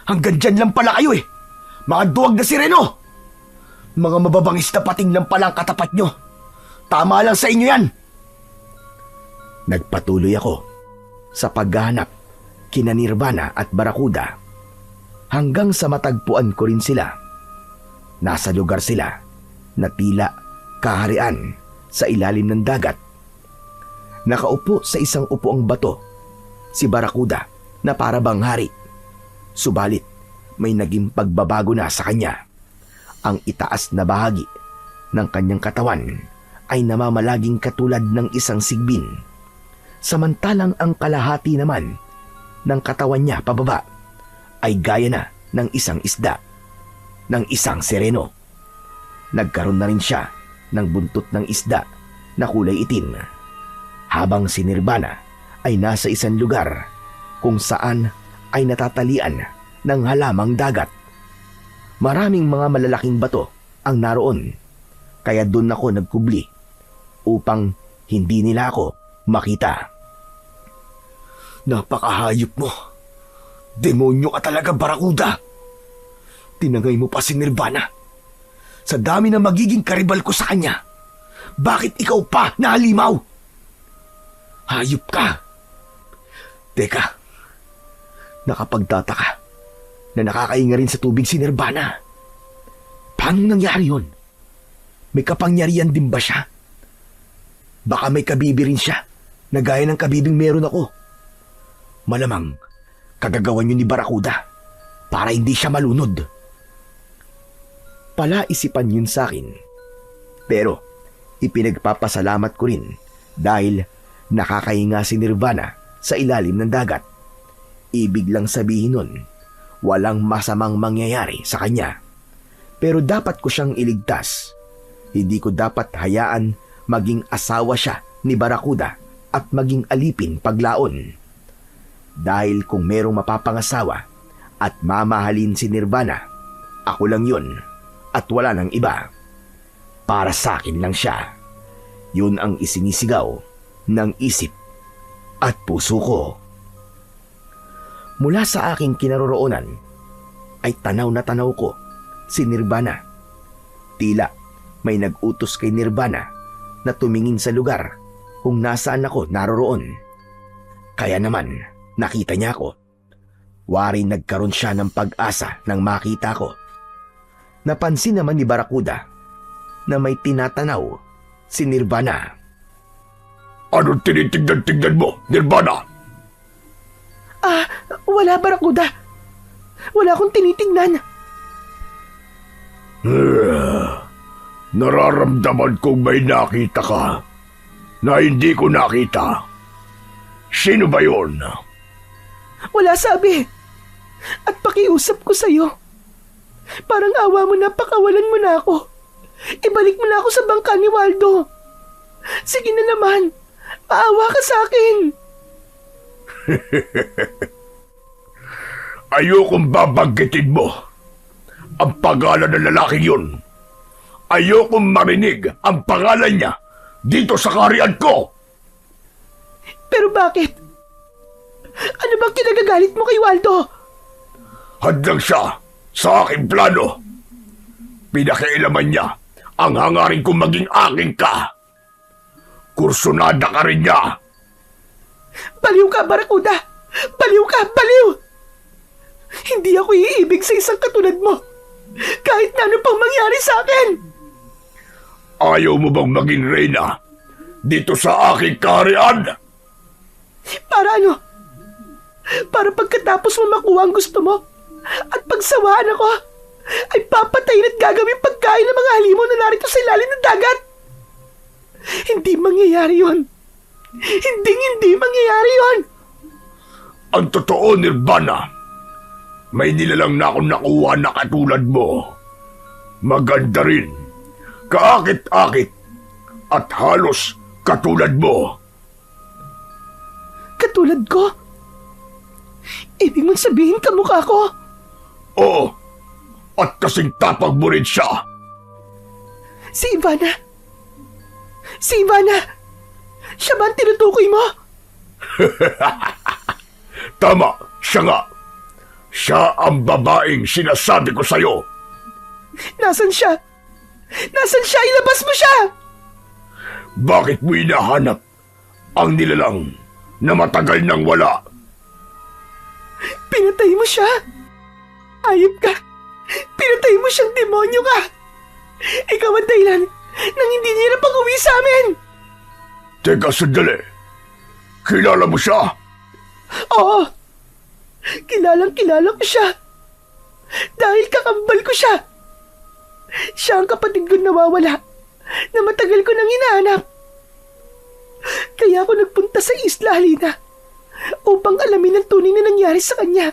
Hanggang dyan lang pala kayo eh! Mga duwag na sireno! Mga mababangis na pating lang pala ang katapat nyo. Tama lang sa inyo yan! Nagpatuloy ako sa paghahanap kina Nirvana at Barracuda hanggang sa matagpuan ko rin sila. Nasa lugar sila na tila kaharian sa ilalim ng dagat. Nakaupo sa isang upuang bato si Barracuda na para bang hari. Subalit may naging pagbabago na sa kanya. Ang itaas na bahagi ng kanyang katawan ay namamalaging katulad ng isang sigbin. Samantalang ang kalahati naman ng katawan niya pababa ay gaya na ng isang isda, ng isang sireno. Nagkaroon na rin siya ng buntot ng isda na kulay itim. habang si Nirvana ay nasa isang lugar kung saan ay natatalian ng halamang dagat. Maraming mga malalaking bato ang naroon, kaya doon ako nagkubli upang hindi nila ako makita. Napakahayop mo. Demonyo ka talaga, Barakuda. Tinangay mo pa si Nirvana. Sa dami na magiging karibal ko sa kanya, bakit ikaw pa nahalimaw? Hayop ka. Teka, nakapagtataka na nakakainga rin sa tubig si Nirvana. Paano nangyari yun? May kapangyarihan din ba siya? Baka may kabibi rin siya na gaya ng kabibing meron ako. Malamang kagagawan yun ni Barakuda para hindi siya malunod. Palaisipan yun sa akin. Pero ipinagpapasalamat ko rin dahil nakakahinga si Nirvana sa ilalim ng dagat. Ibig lang sabihin nun, walang masamang mangyayari sa kanya. Pero dapat ko siyang iligtas. Hindi ko dapat hayaan maging asawa siya ni Barakuda at maging alipin paglaon. Dahil kung merong mapapangasawa at mamahalin si Nirvana, ako lang yun at wala nang iba. Para sa akin lang siya. Yun ang isinisigaw ng isip at puso ko. Mula sa aking kinaroroonan ay tanaw na tanaw ko si Nirvana. Tila may nag-utos kay Nirvana na tumingin sa lugar kung nasaan ako naroroon. Kaya naman nakita niya ako. Wari nagkaroon siya ng pag-asa nang makita ko. Napansin naman ni Barakuda na may tinatanaw si Nirvana. Anong tinitignan-tignan mo, Nirvana? Wala, Barakuda. Wala akong tinitingnan. Nararamdaman kong may nakita ka na hindi ko nakita. Sino ba yun? Wala, sabi. At pakiusap ko sa'yo. Parang awa mo na, pakawalan mo na ako. Ibalik mo na ako sa bangka ni Waldo. Sige na naman. Paawa ka sa akin. Ayokong babanggitin mo ang pangalan ng lalaking yun. Ayokong marinig ang pangalan niya dito sa kaharian ko. Pero bakit? Ano bang kinagagalit mo kay Waldo? Hadlang siya sa aking plano. Pinakialaman niya ang hangarin kong maging aking ka. Kursunada ka rin niya. Baliw ka, Barakuda! Baliw ka! Baliw! Hindi ako iibig sa isang katulad mo. Kahit na ano pang mangyari sa akin. Ayaw mo bang maging reyna dito sa aking kaharian? Para ano? Para pagkatapos mo makuha ang gusto mo at pagsawaan ako, ay papatayin at gagawin pagkain ng mga halimaw na narito sa ilalim ng dagat. Hindi mangyayari yun. Hindi mangyayari yun. Ang totoo, Nirvana, may nilalang na akong nakuha na katulad mo. Maganda rin, kaakit-akit, at halos katulad mo. Katulad ko? Ibig mong sabihin kamukha ko? Oo, at kasing tapag mo rin siya. Si Ivana? Si Ivana? Siya ba ang tinutukoy mo? Tama, siya nga. Siya ang babaeng sinasabi ko sa'yo. Nasaan siya? Nasaan siya? Ilabas mo siya! Bakit mo hinahanap ang nilalang na matagal nang wala? Pinatay mo siya? Ayop ka! Pinatay mo siyang demonyo ka! Ikaw ang dahilan nang hindi niya na pag-uwi sa amin! Teka, sandali. Kilala mo siya? Oo! Kilalang-kilala ko siya! Dahil kakambal ko siya! Siya ang kapatid ko nawawala na matagal ko nang hinahanap. Kaya ako nagpunta sa Isla Halina upang alamin ang tunay na nangyari sa kanya.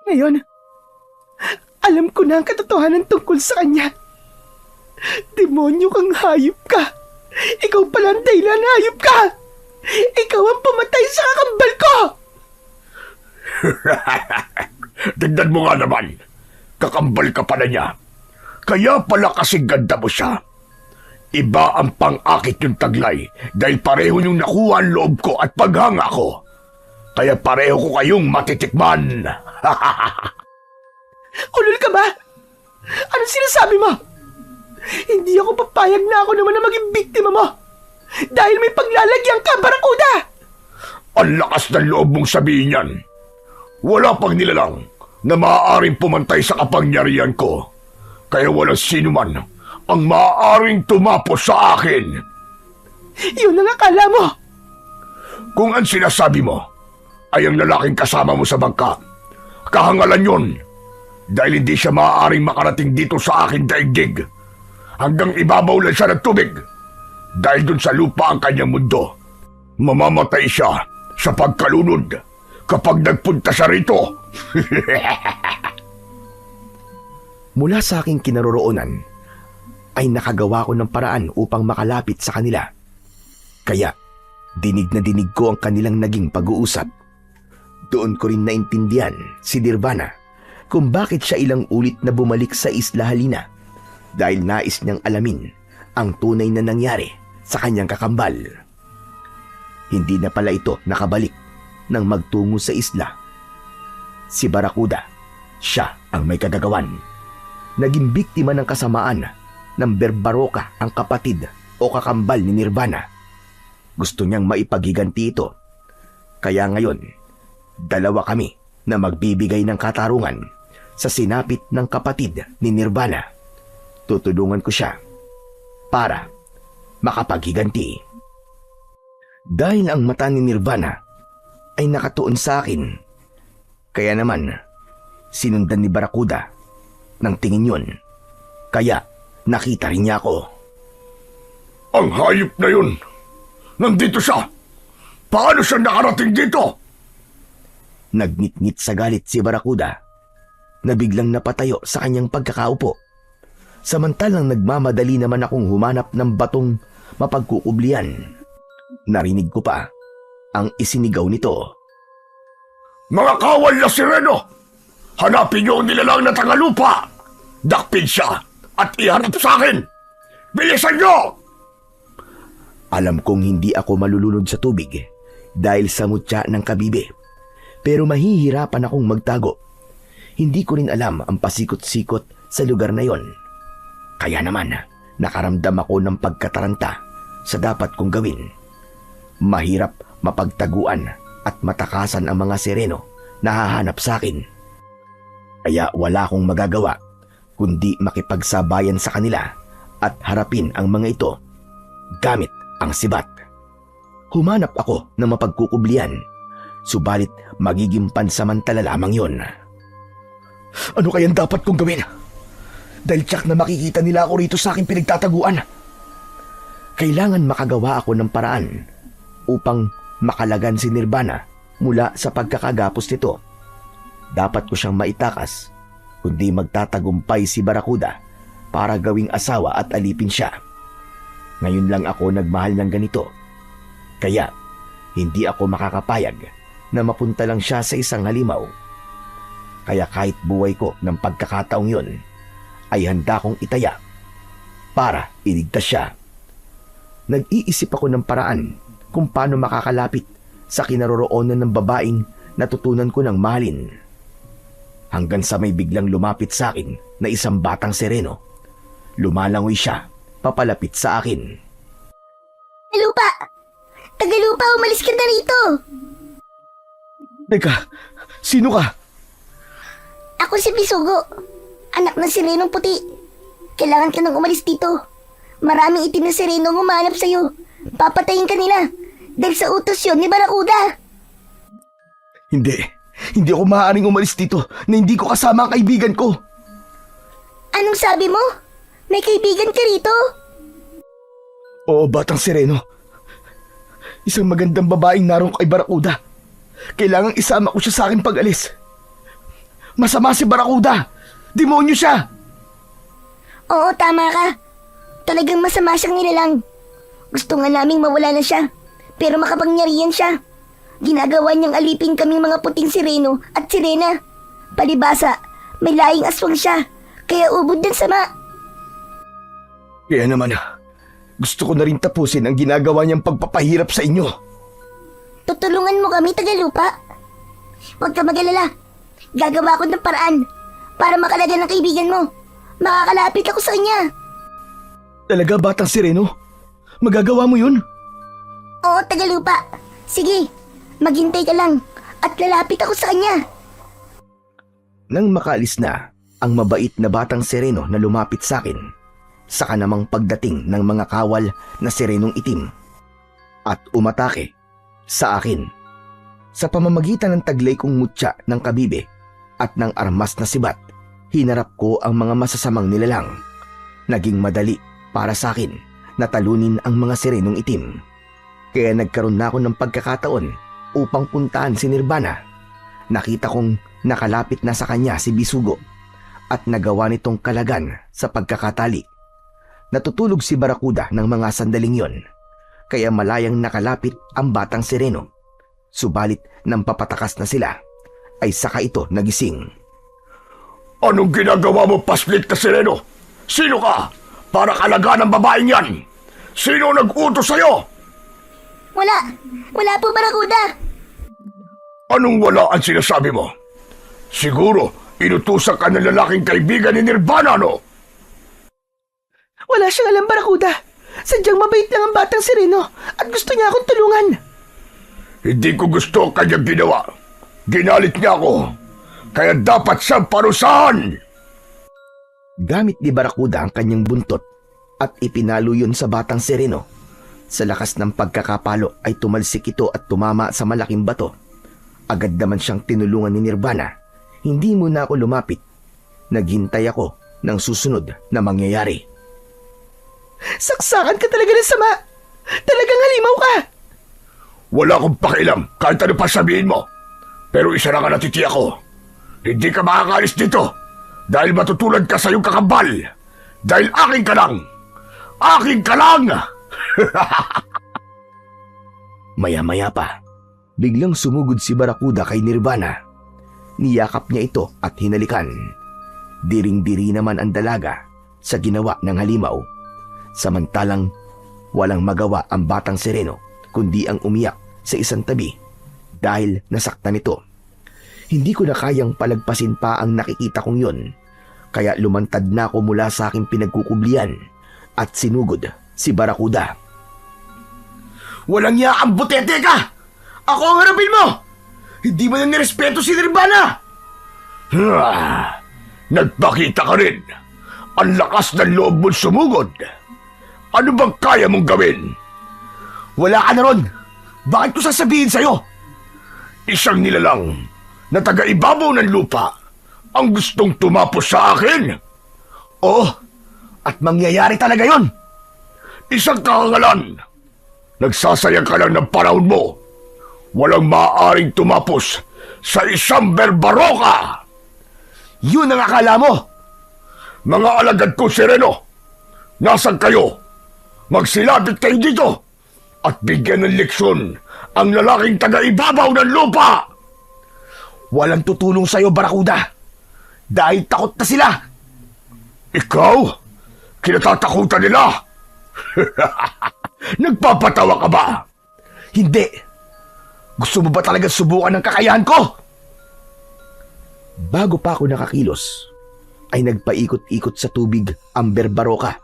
Ngayon, alam ko na ang katotohanan tungkol sa kanya. Demonyo kang hayop ka! Ikaw pala ang dahilan, hayop ka! Ikaw ang pumatay sa kakambal ko! Tignan mo nga naman. Kakambal ka pala niya. Kaya pala kasi ganda mo siya. Iba ang pang-akit yung taglay dahil pareho yung nakuha ang loob ko at paghanga ko. Kaya pareho ko kayong matitikman. Ulol ka ba? Anong sinasabi mo? Hindi ako papayag na ako naman na maging biktima mo. Dahil may paglalagyan ka, Barakuda! Ang lakas ng loob mong sabihin yan. Wala pang nilalang na maaaring pumantay sa kapangyarihan ko. Kaya walang sino man ang maaaring tumapos sa akin. Yun ang akala mo. Kung ang sinasabi mo ay ang lalaking kasama mo sa bangka, kahangalan yun. Dahil hindi siya maaaring makarating dito sa akin daigdig. Hanggang ibabaw lang siya ng tubig. Dahil dun sa lupa ang kanyang mundo. Mamamatay siya sa pagkalunod kapag nagpunta siya rito. Mula sa aking kinaroroonan, ay nakagawa ko ng paraan upang makalapit sa kanila. Kaya, dinig na dinig ko ang kanilang naging pag-uusap. Doon ko rin naintindihan si Nirvana kung bakit siya ilang ulit na bumalik sa Isla Halina dahil nais niyang alamin ang tunay na nangyari sa kanyang kakambal. Hindi na pala ito nakabalik nang magtungo sa isla. Si Barakuda, siya ang may kagagawan. Naging biktima ng kasamaan ng Berbaroka ang kapatid o kakambal ni Nirvana. Gusto niyang maipaghiganti ito. Kaya ngayon, dalawa kami na magbibigay ng katarungan sa sinapit ng kapatid ni Nirvana. Tutulungan ko siya para makapaghiganti. Dahil ang mata ni Nirvana ay nakatuon sa akin, kaya naman sinundan ni Barakuda ng tingin yun. Kaya nakita rin niya ako. Ang hayop na yun! Nandito siya! Paano siya nakarating dito? Nagnitngit sa galit si Barakuda na biglang napatayo sa kanyang pagkakaupo. Samantalang nagmamadali naman akong humanap ng batong mapagkukublian. Narinig ko pa ang isinigaw nito. Mga kawal na sireno! Hanapin niyo ang nilalang na tangalupa! Dakpin siya at iharap sa akin! Bilisan niyo! Alam kong hindi ako malulunod sa tubig dahil sa mutya ng kabibe. Pero mahihirapan akong magtago. Hindi ko rin alam ang pasikot-sikot sa lugar na yon. Kaya naman, nakaramdam ako ng pagkataranta sa dapat kong gawin. Mahirap mapagtaguan at matakasan ang mga sireno na hahanap sa akin. Kaya wala akong magagawa kundi makipagsabayan sa kanila at harapin ang mga ito gamit ang sibat. Humanap ako ng mapagkukublian, subalit magiging pansamantala lamang yon. Ano kayang dapat kong gawin? Dahil tiyak na makikita nila ako rito sa aking pinagtataguan. Kailangan makagawa ako ng paraan upang makalagan si Nirvana mula sa pagkakagapos nito. Dapat ko siyang maitakas, kundi magtatagumpay si Barakuda para gawing asawa at alipin siya. Ngayon lang ako nagmahal ng ganito. Kaya, hindi ako makakapayag na mapunta lang siya sa isang halimaw. Kaya kahit buhay ko ng pagkakataong yun, ay handa kong itaya para iligtas siya. Nag-iisip ako ng paraan kung paano makakalapit sa kinaroroonan ng babaeng natutunan ko ng mahalin. Hanggang sa may biglang lumapit sa akin na isang batang sereno. Lumalangoy siya papalapit sa akin. Tagalupa! Tagalupa, umalis ka na rito! Teka, sino ka? Ako si Bisugo, anak ng sirenong puti. Kailangan ka nang umalis dito. Maraming itim na sirenong humanap sa'yo. Papatayin ka nila dahil sa utos yun ni Barakuda. Hindi ako maaaring umalis dito na hindi ko kasama ang kaibigan ko. Anong sabi mo? May kaibigan ka rito? Oo, batang sireno. Isang magandang babaeng naroon kay Barakuda. Kailangang isama ko siya sa akin pag-alis. Masama si Barakuda. Demonyo siya. Oo, tama ka. Talagang masama siyang nilalang. Gusto nga naming mawala na siya, pero makapangyarihan siya. Ginagawa niyang alipin kaming mga puting sireno at sirena. Palibasa, may laing aswang siya, kaya ubod ng sama. Kaya naman, gusto ko na rin tapusin ang ginagawa niyang pagpapahirap sa inyo. Tutulungan mo kami, Tagalupa. Huwag ka mag-alala. Gagawa ko ng paraan para makalaga ng kaibigan mo. Makakalapit ako sa kanya. Talaga, Batang Sireno? Magagawa mo yun? Oo, Tagalupa. Sige, maghintay ka lang at lalapit ako sa kanya. Nang makaalis na ang mabait na Batang Sireno na lumapit sa akin, saka namang pagdating ng mga kawal na sirenong itim at umatake sa akin. Sa pamamagitan ng taglay kong mutya ng kabibe at ng armas na sibat, hinarap ko ang mga masasamang nilalang. Naging madali para sa akin na talunin ang mga sirenong itim. Kaya nagkaroon na ako ng pagkakataon upang puntahan si Nirvana. Nakita kong nakalapit na sa kanya si Bisugo at nagawa nitong kalagan sa pagkakatali. Natutulog si Barakuda ng mga sandaling yon, kaya malayang nakalapit ang Batang Sireno. Subalit nang papatakas na sila, ay saka ito nagising. Anong ginagawa mo, paslit na sireno? Sino ka? Para kalagaan ng babaeng yan? Sino nag-utos sa'yo? Wala po, Barakuda. Anong wala ang sinasabi mo? Siguro, inutusan ka ng lalaking kaibigan ni Nirvana, no? Wala siyang alam, Barakuda. Sadyang mabait lang ang Batang Sireno at gusto niya akong tulungan. Hindi ko gusto ang kanyang ginawa. Ginalit niya ako. Kaya dapat siyang parusahan. Gamit ni Barakuda ang kanyang buntot at ipinalo yun sa Batang Sireno. Sa lakas ng pagkakapalo ay tumalsik ito at tumama sa malaking bato. Agad naman siyang tinulungan ni Nirvana. Hindi muna ako lumapit. Naghintay ako ng susunod na mangyayari. Saksakan ka talaga ng sama. Talagang halimaw ka. Wala akong pakialam kahit ano pa sabihin mo. Pero isa lang ang natitiyak ko. Hindi ka makakaalis dito dahil matutulad ka sa iyong kakambal. Dahil aking ka lang. Aking ka lang! Maya-maya pa, biglang sumugod si Barakuda kay Nirvana. Niyakap niya ito at hinalikan. Diring-diri naman ang dalaga sa ginawa ng halimaw. Samantalang walang magawa ang Batang Sireno kundi ang umiyak sa isang tabi dahil nasaktan ito. Hindi ko na kayang palagpasin pa ang nakikita kong yon, kaya lumantad na ako mula sa aking pinagkukublian at sinugod si Barakuda. Walang yakang butete ka! Ako ang harapin mo! Hindi mo na nirespeto si Nirvana! Nagpakita ka rin. Ang lakas ng loob mong sumugod. Ano bang kaya mong gawin? Wala ka na ron. Bakit ko sasabihin sa'yo? Isang nilalang na taga-ibabaw ng lupa ang gustong tumapos sa akin. Oo, at mangyayari talaga yon. Isang kahangalan. Nagsasayang ka lang ng panahon mo. Walang maaaring tumapos sa isang berbaroka. Yun ang akala mo! Mga alagad ko, Sireno, nasan kayo? Magsilapit kayo dito at bigyan ng leksyon ang lalaking taga-ibabaw ng lupa! Walang tutulong sa'yo, Barakuda, dahil takot na sila. Ikaw? Kinatatakutan nila? Nagpapatawa ka ba? Hindi. Gusto mo ba talaga subukan ng kakayahan ko? Bago pa ako nakakilos, ay nagpaikot-ikot sa tubig ang berbaroka.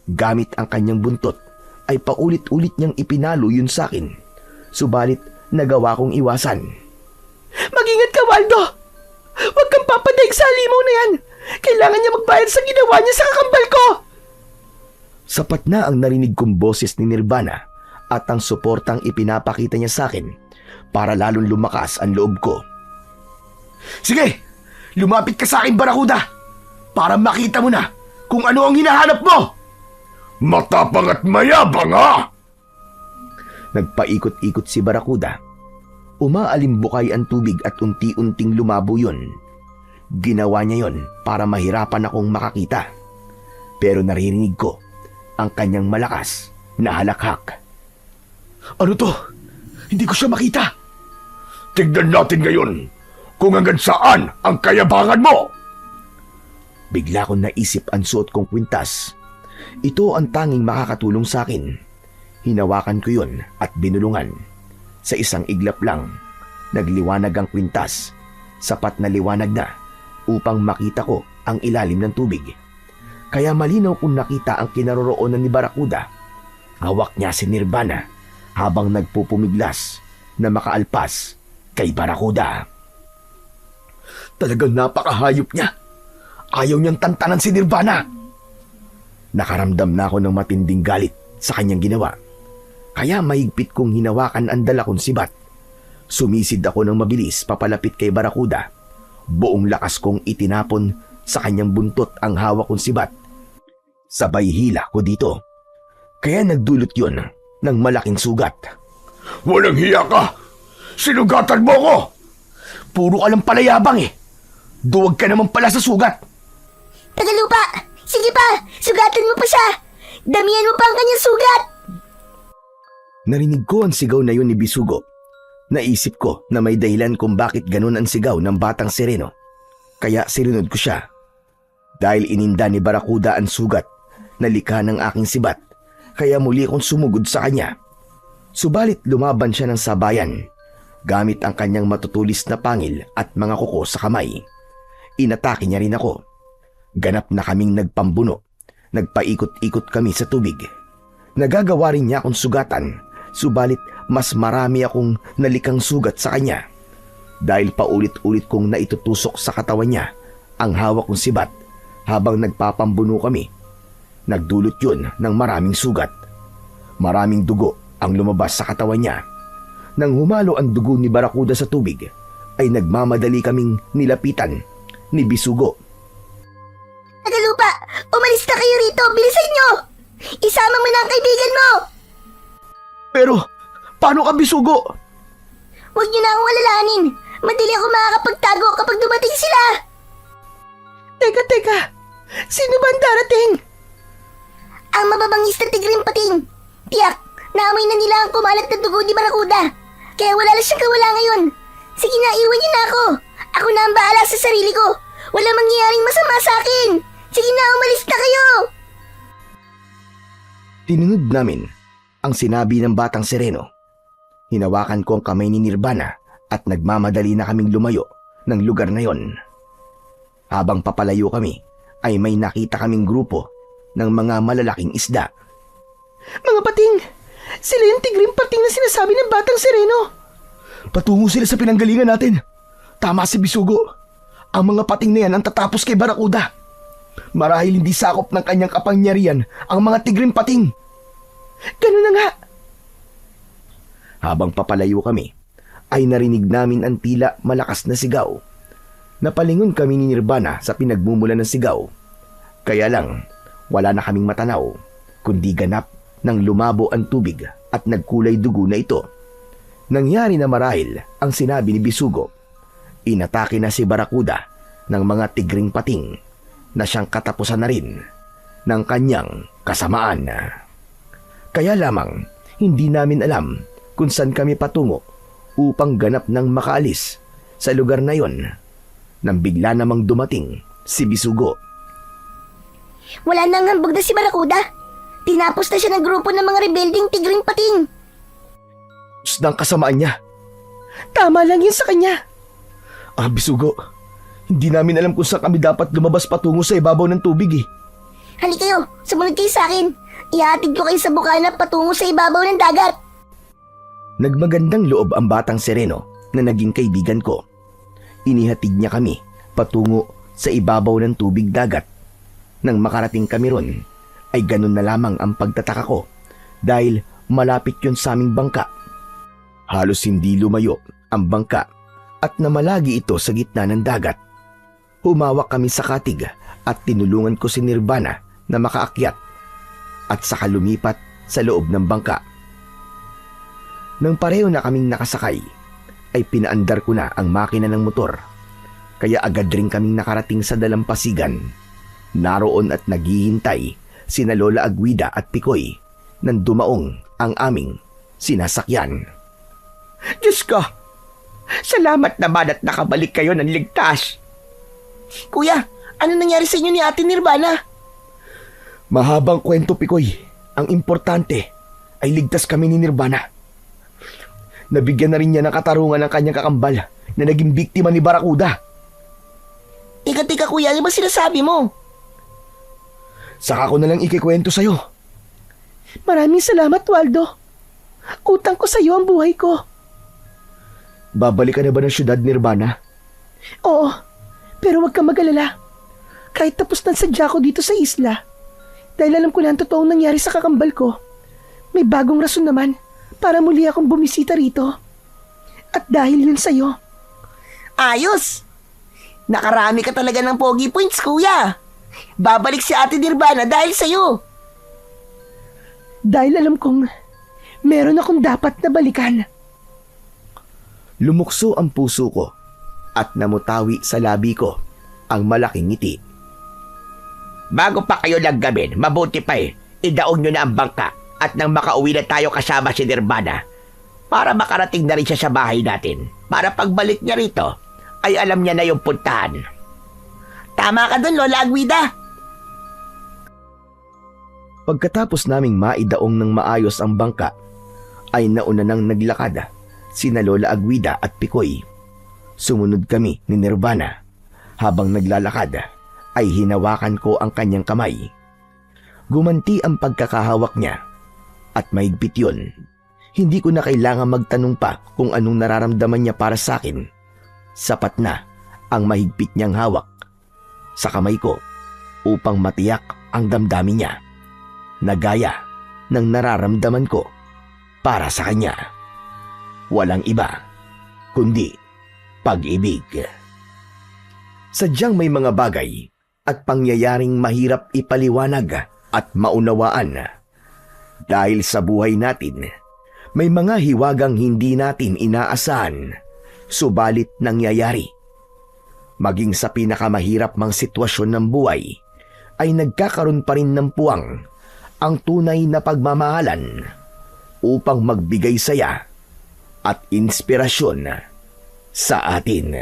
Gamit ang kanyang buntot, ay paulit-ulit niyang ipinalo yun sa akin. Subalit, nagawa kong iwasan. Mag-ingat ka, Waldo. Huwag kang papadaig sa halimaw na yan. Kailangan niya magbayad sa ginawa niya sa kakambal ko. Sapat na ang narinig kong boses ni Nirvana at ang suportang ipinapakita niya sa akin para lalong lumakas ang loob ko. Sige, lumapit ka sa akin, Barakuda, para makita mo na kung ano ang hinahanap mo. Matapang at mayabang, ha? Nagpaikot-ikot si Barakuda. Umaalimbukay ang tubig at unti-unting lumabo yun. Ginawa niya yon para mahirapan akong makakita. Pero naririnig ko ang kanyang malakas na halakhak. Ano to? Hindi ko siya makita. Tignan natin ngayon kung hanggang saan ang kayabangan mo. Bigla kong naisip ang suot kong kwintas. Ito ang tanging makakatulong sa akin. Hinawakan ko yun at binulungan. Sa isang iglap lang, nagliwanag ang kwintas. Sapat na liwanag na upang makita ko ang ilalim ng tubig. Kaya malinaw kong nakita ang kinaroroonan ni Barracuda. Hawak niya si Nirvana habang nagpupumiglas na makaalpas kay Barracuda. Talagang napakahayop niya. Ayaw niyang tantanan si Nirvana. Nakaramdam na ako ng matinding galit sa kanyang ginawa. Kaya mahigpit kong hinawakan ang dala kong sibat. Sumisid ako ng mabilis papalapit kay Barracuda. Buong lakas kong itinapon sa kanyang buntot ang hawak kong sibat. Sabay hila ko dito. Kaya nagdulot yun ng malaking sugat. Walang hiya ka! Sinugatan mo ko! Puro ka lang palayabang eh. Duwag ka naman pala sa sugat. Tagalupa! Sige pa! Sugatan mo pa siya! Damihan mo pa ang kanyang sugat! Narinig ko ang sigaw na yun ni Bisugo. Naisip ko na may dahilan kung bakit ganun ang sigaw ng batang sireno. Kaya sinunod ko siya. Dahil ininda ni Barracuda ang sugat na likha ng aking sibat, kaya muli akong sumugod sa kanya. Subalit lumaban siya ng sabayan, gamit ang kanyang matutulis na pangil at mga kuko sa kamay. Inatake niya rin ako. Ganap na kaming nagpambuno. Nagpaikot-ikot kami sa tubig. Nagagawa rin niya akong sugatan, subalit mas marami akong nalikang sugat sa kanya. Dahil paulit-ulit kong naitutusok sa katawan niya ang hawak kong sibat habang nagpapambuno kami. Nagdulot yun ng maraming sugat. Maraming dugo ang lumabas sa katawan niya. Nang humalo ang dugo ni Barracuda sa tubig, ay nagmamadali kaming nilapitan ni Bisugo. Tagalupa! Umalis na kayo rito! Bilisan nyo! Isama mo na ang kaibigan mo! Pero, paano ka Bisugo? Huwag nyo na akong alalahanin! Madali ako makakapagtago kapag dumating sila! Teka! Sino ba ang darating? Ang mababangis na tigring pating! Tiyak! Naamoy na nila ang kumalat na dugo ni Barracuda! Kaya wala na siyang kawala ngayon! Sige na, iwan niyo na ako! Ako na ang bahala sa sarili ko! Wala mangyayaring masama sa akin! Sige na, umalis na kayo! Tinunod namin ang sinabi ng batang sireno. Hinawakan ko ang kamay ni Nirvana at nagmamadali na kaming lumayo ng lugar na yon. Habang papalayo kami, ay may nakita kaming grupo ng mga malalaking isda. Mga pating! Sila yung tigring pating na sinasabi ng batang sireno. Patungo sila sa pinanggalingan natin. Tama si Bisugo. Ang mga pating na yan ang tatapos kay Barracuda. Marahil hindi sakop ng kanyang kapangyarihan ang mga tigring pating. Ganun na nga. Habang papalayo kami, ay narinig namin ang tila malakas na sigaw. Napalingon kami ni Nirvana sa pinagmumula ng sigaw. Kaya lang, wala na kaming matanaw, kundi ganap nang lumabo ang tubig at nagkulay dugo na ito. Nangyari na marahil ang sinabi ni Bisugo. Inatake na si Barracuda ng mga tigring pating na siyang katapusan na rin ng kanyang kasamaan. Kaya lamang hindi namin alam kung saan kami patungo upang ganap ng makaalis sa lugar na yon nang bigla namang dumating si Bisugo. Wala nang hambog na si Barracuda! Tinapos na siya ng grupo ng mga rebelding tigring pating! Ng kasamaan niya. Tama lang yun sa kanya. Bisugo, hindi namin alam kung saan kami dapat lumabas patungo sa ibabaw ng tubig eh. Halika kayo! Sumunod kayo sa akin! Ihatid ko kayo sa bukana patungo sa ibabaw ng dagat! Nagmagandang loob ang batang sireno na naging kaibigan ko. Inihatid niya kami patungo sa ibabaw ng tubig dagat. Nang makarating kami ron, ay ganun na lamang ang pagtataka ko dahil malapit yun sa aming bangka. Halos hindi lumayo ang bangka at namalagi ito sa gitna ng dagat. Humawak kami sa katig at tinulungan ko si Nirvana na makaakyat at saka lumipat sa loob ng bangka. Nang pareho na kaming nakasakay, ay pinaandar ko na ang makina ng motor. Kaya agad rin kaming nakarating sa dalampasigan. Naroon at naghihintay sina Lola Aguida at Picoy nang dumaong ang aming sinasakyan. Diyos ko, salamat naman at nakabalik kayo ng ligtas. Kuya, ano nangyari sa inyo ni Ate Nirvana? Mahabang kwento, Pikoy. Ang importante ay ligtas kami ni Nirvana. Nabigyan na rin niya ng katarungan ng kanyang kakambal na naging biktima ni Barakuda. Tika kuya, ano ba sinasabi mo? Saka ko na lang ikikwento sa'yo. Maraming salamat, Waldo. Utang ko sa iyo ang buhay ko. Babalik ka na ba ng syudad, Nirvana? Oo, pero huwag kang mag-alala. Kahit tapos na sadya ko dito sa isla, dahil alam ko na ang totoong nangyari sa kakambal ko, may bagong rason naman para muli akong bumisita rito. At dahil yun sa'yo. Ayos! Nakarami ka talaga ng pogi points, kuya. Babalik si Ate Nirvana dahil sa'yo. Dahil alam kong meron akong dapat na balikan. Lumukso ang puso ko at namutawi sa labi ko ang malaking ngiti. Bago pa kayo naggamin, mabuti pa idaon nyo na ang bangka at nang makauwi na tayo kasama si Nirvana para makarating na rin siya sa bahay natin. Para pagbalik niya rito, ay alam niya na yung puntahan. Tama ka dun, Lola Agwida. Pagkatapos naming maidaong ng maayos ang bangka, ay nauna nang naglakad sina Lola Agwida at Pikoy. Sumunod kami ni Nirvana. Habang naglalakad, ay hinawakan ko ang kanyang kamay. Gumanti ang pagkakahawak niya at mahigpit yun. Hindi ko na kailangan magtanong pa kung anong nararamdaman niya para sa akin. Sapat na ang mahigpit niyang hawak sa kamay ko upang matiyak ang damdamin niya na gaya ng nararamdaman ko para sa kanya. Walang iba kundi pag-ibig. Sadyang may mga bagay at pangyayaring mahirap ipaliwanag at maunawaan. Dahil sa buhay natin, may mga hiwagang hindi natin inaasahan, subalit nangyayari. Maging sa pinakamahirap mang sitwasyon ng buhay, ay nagkakaroon pa rin ng puwang ang tunay na pagmamahalan upang magbigay saya at inspirasyon sa atin.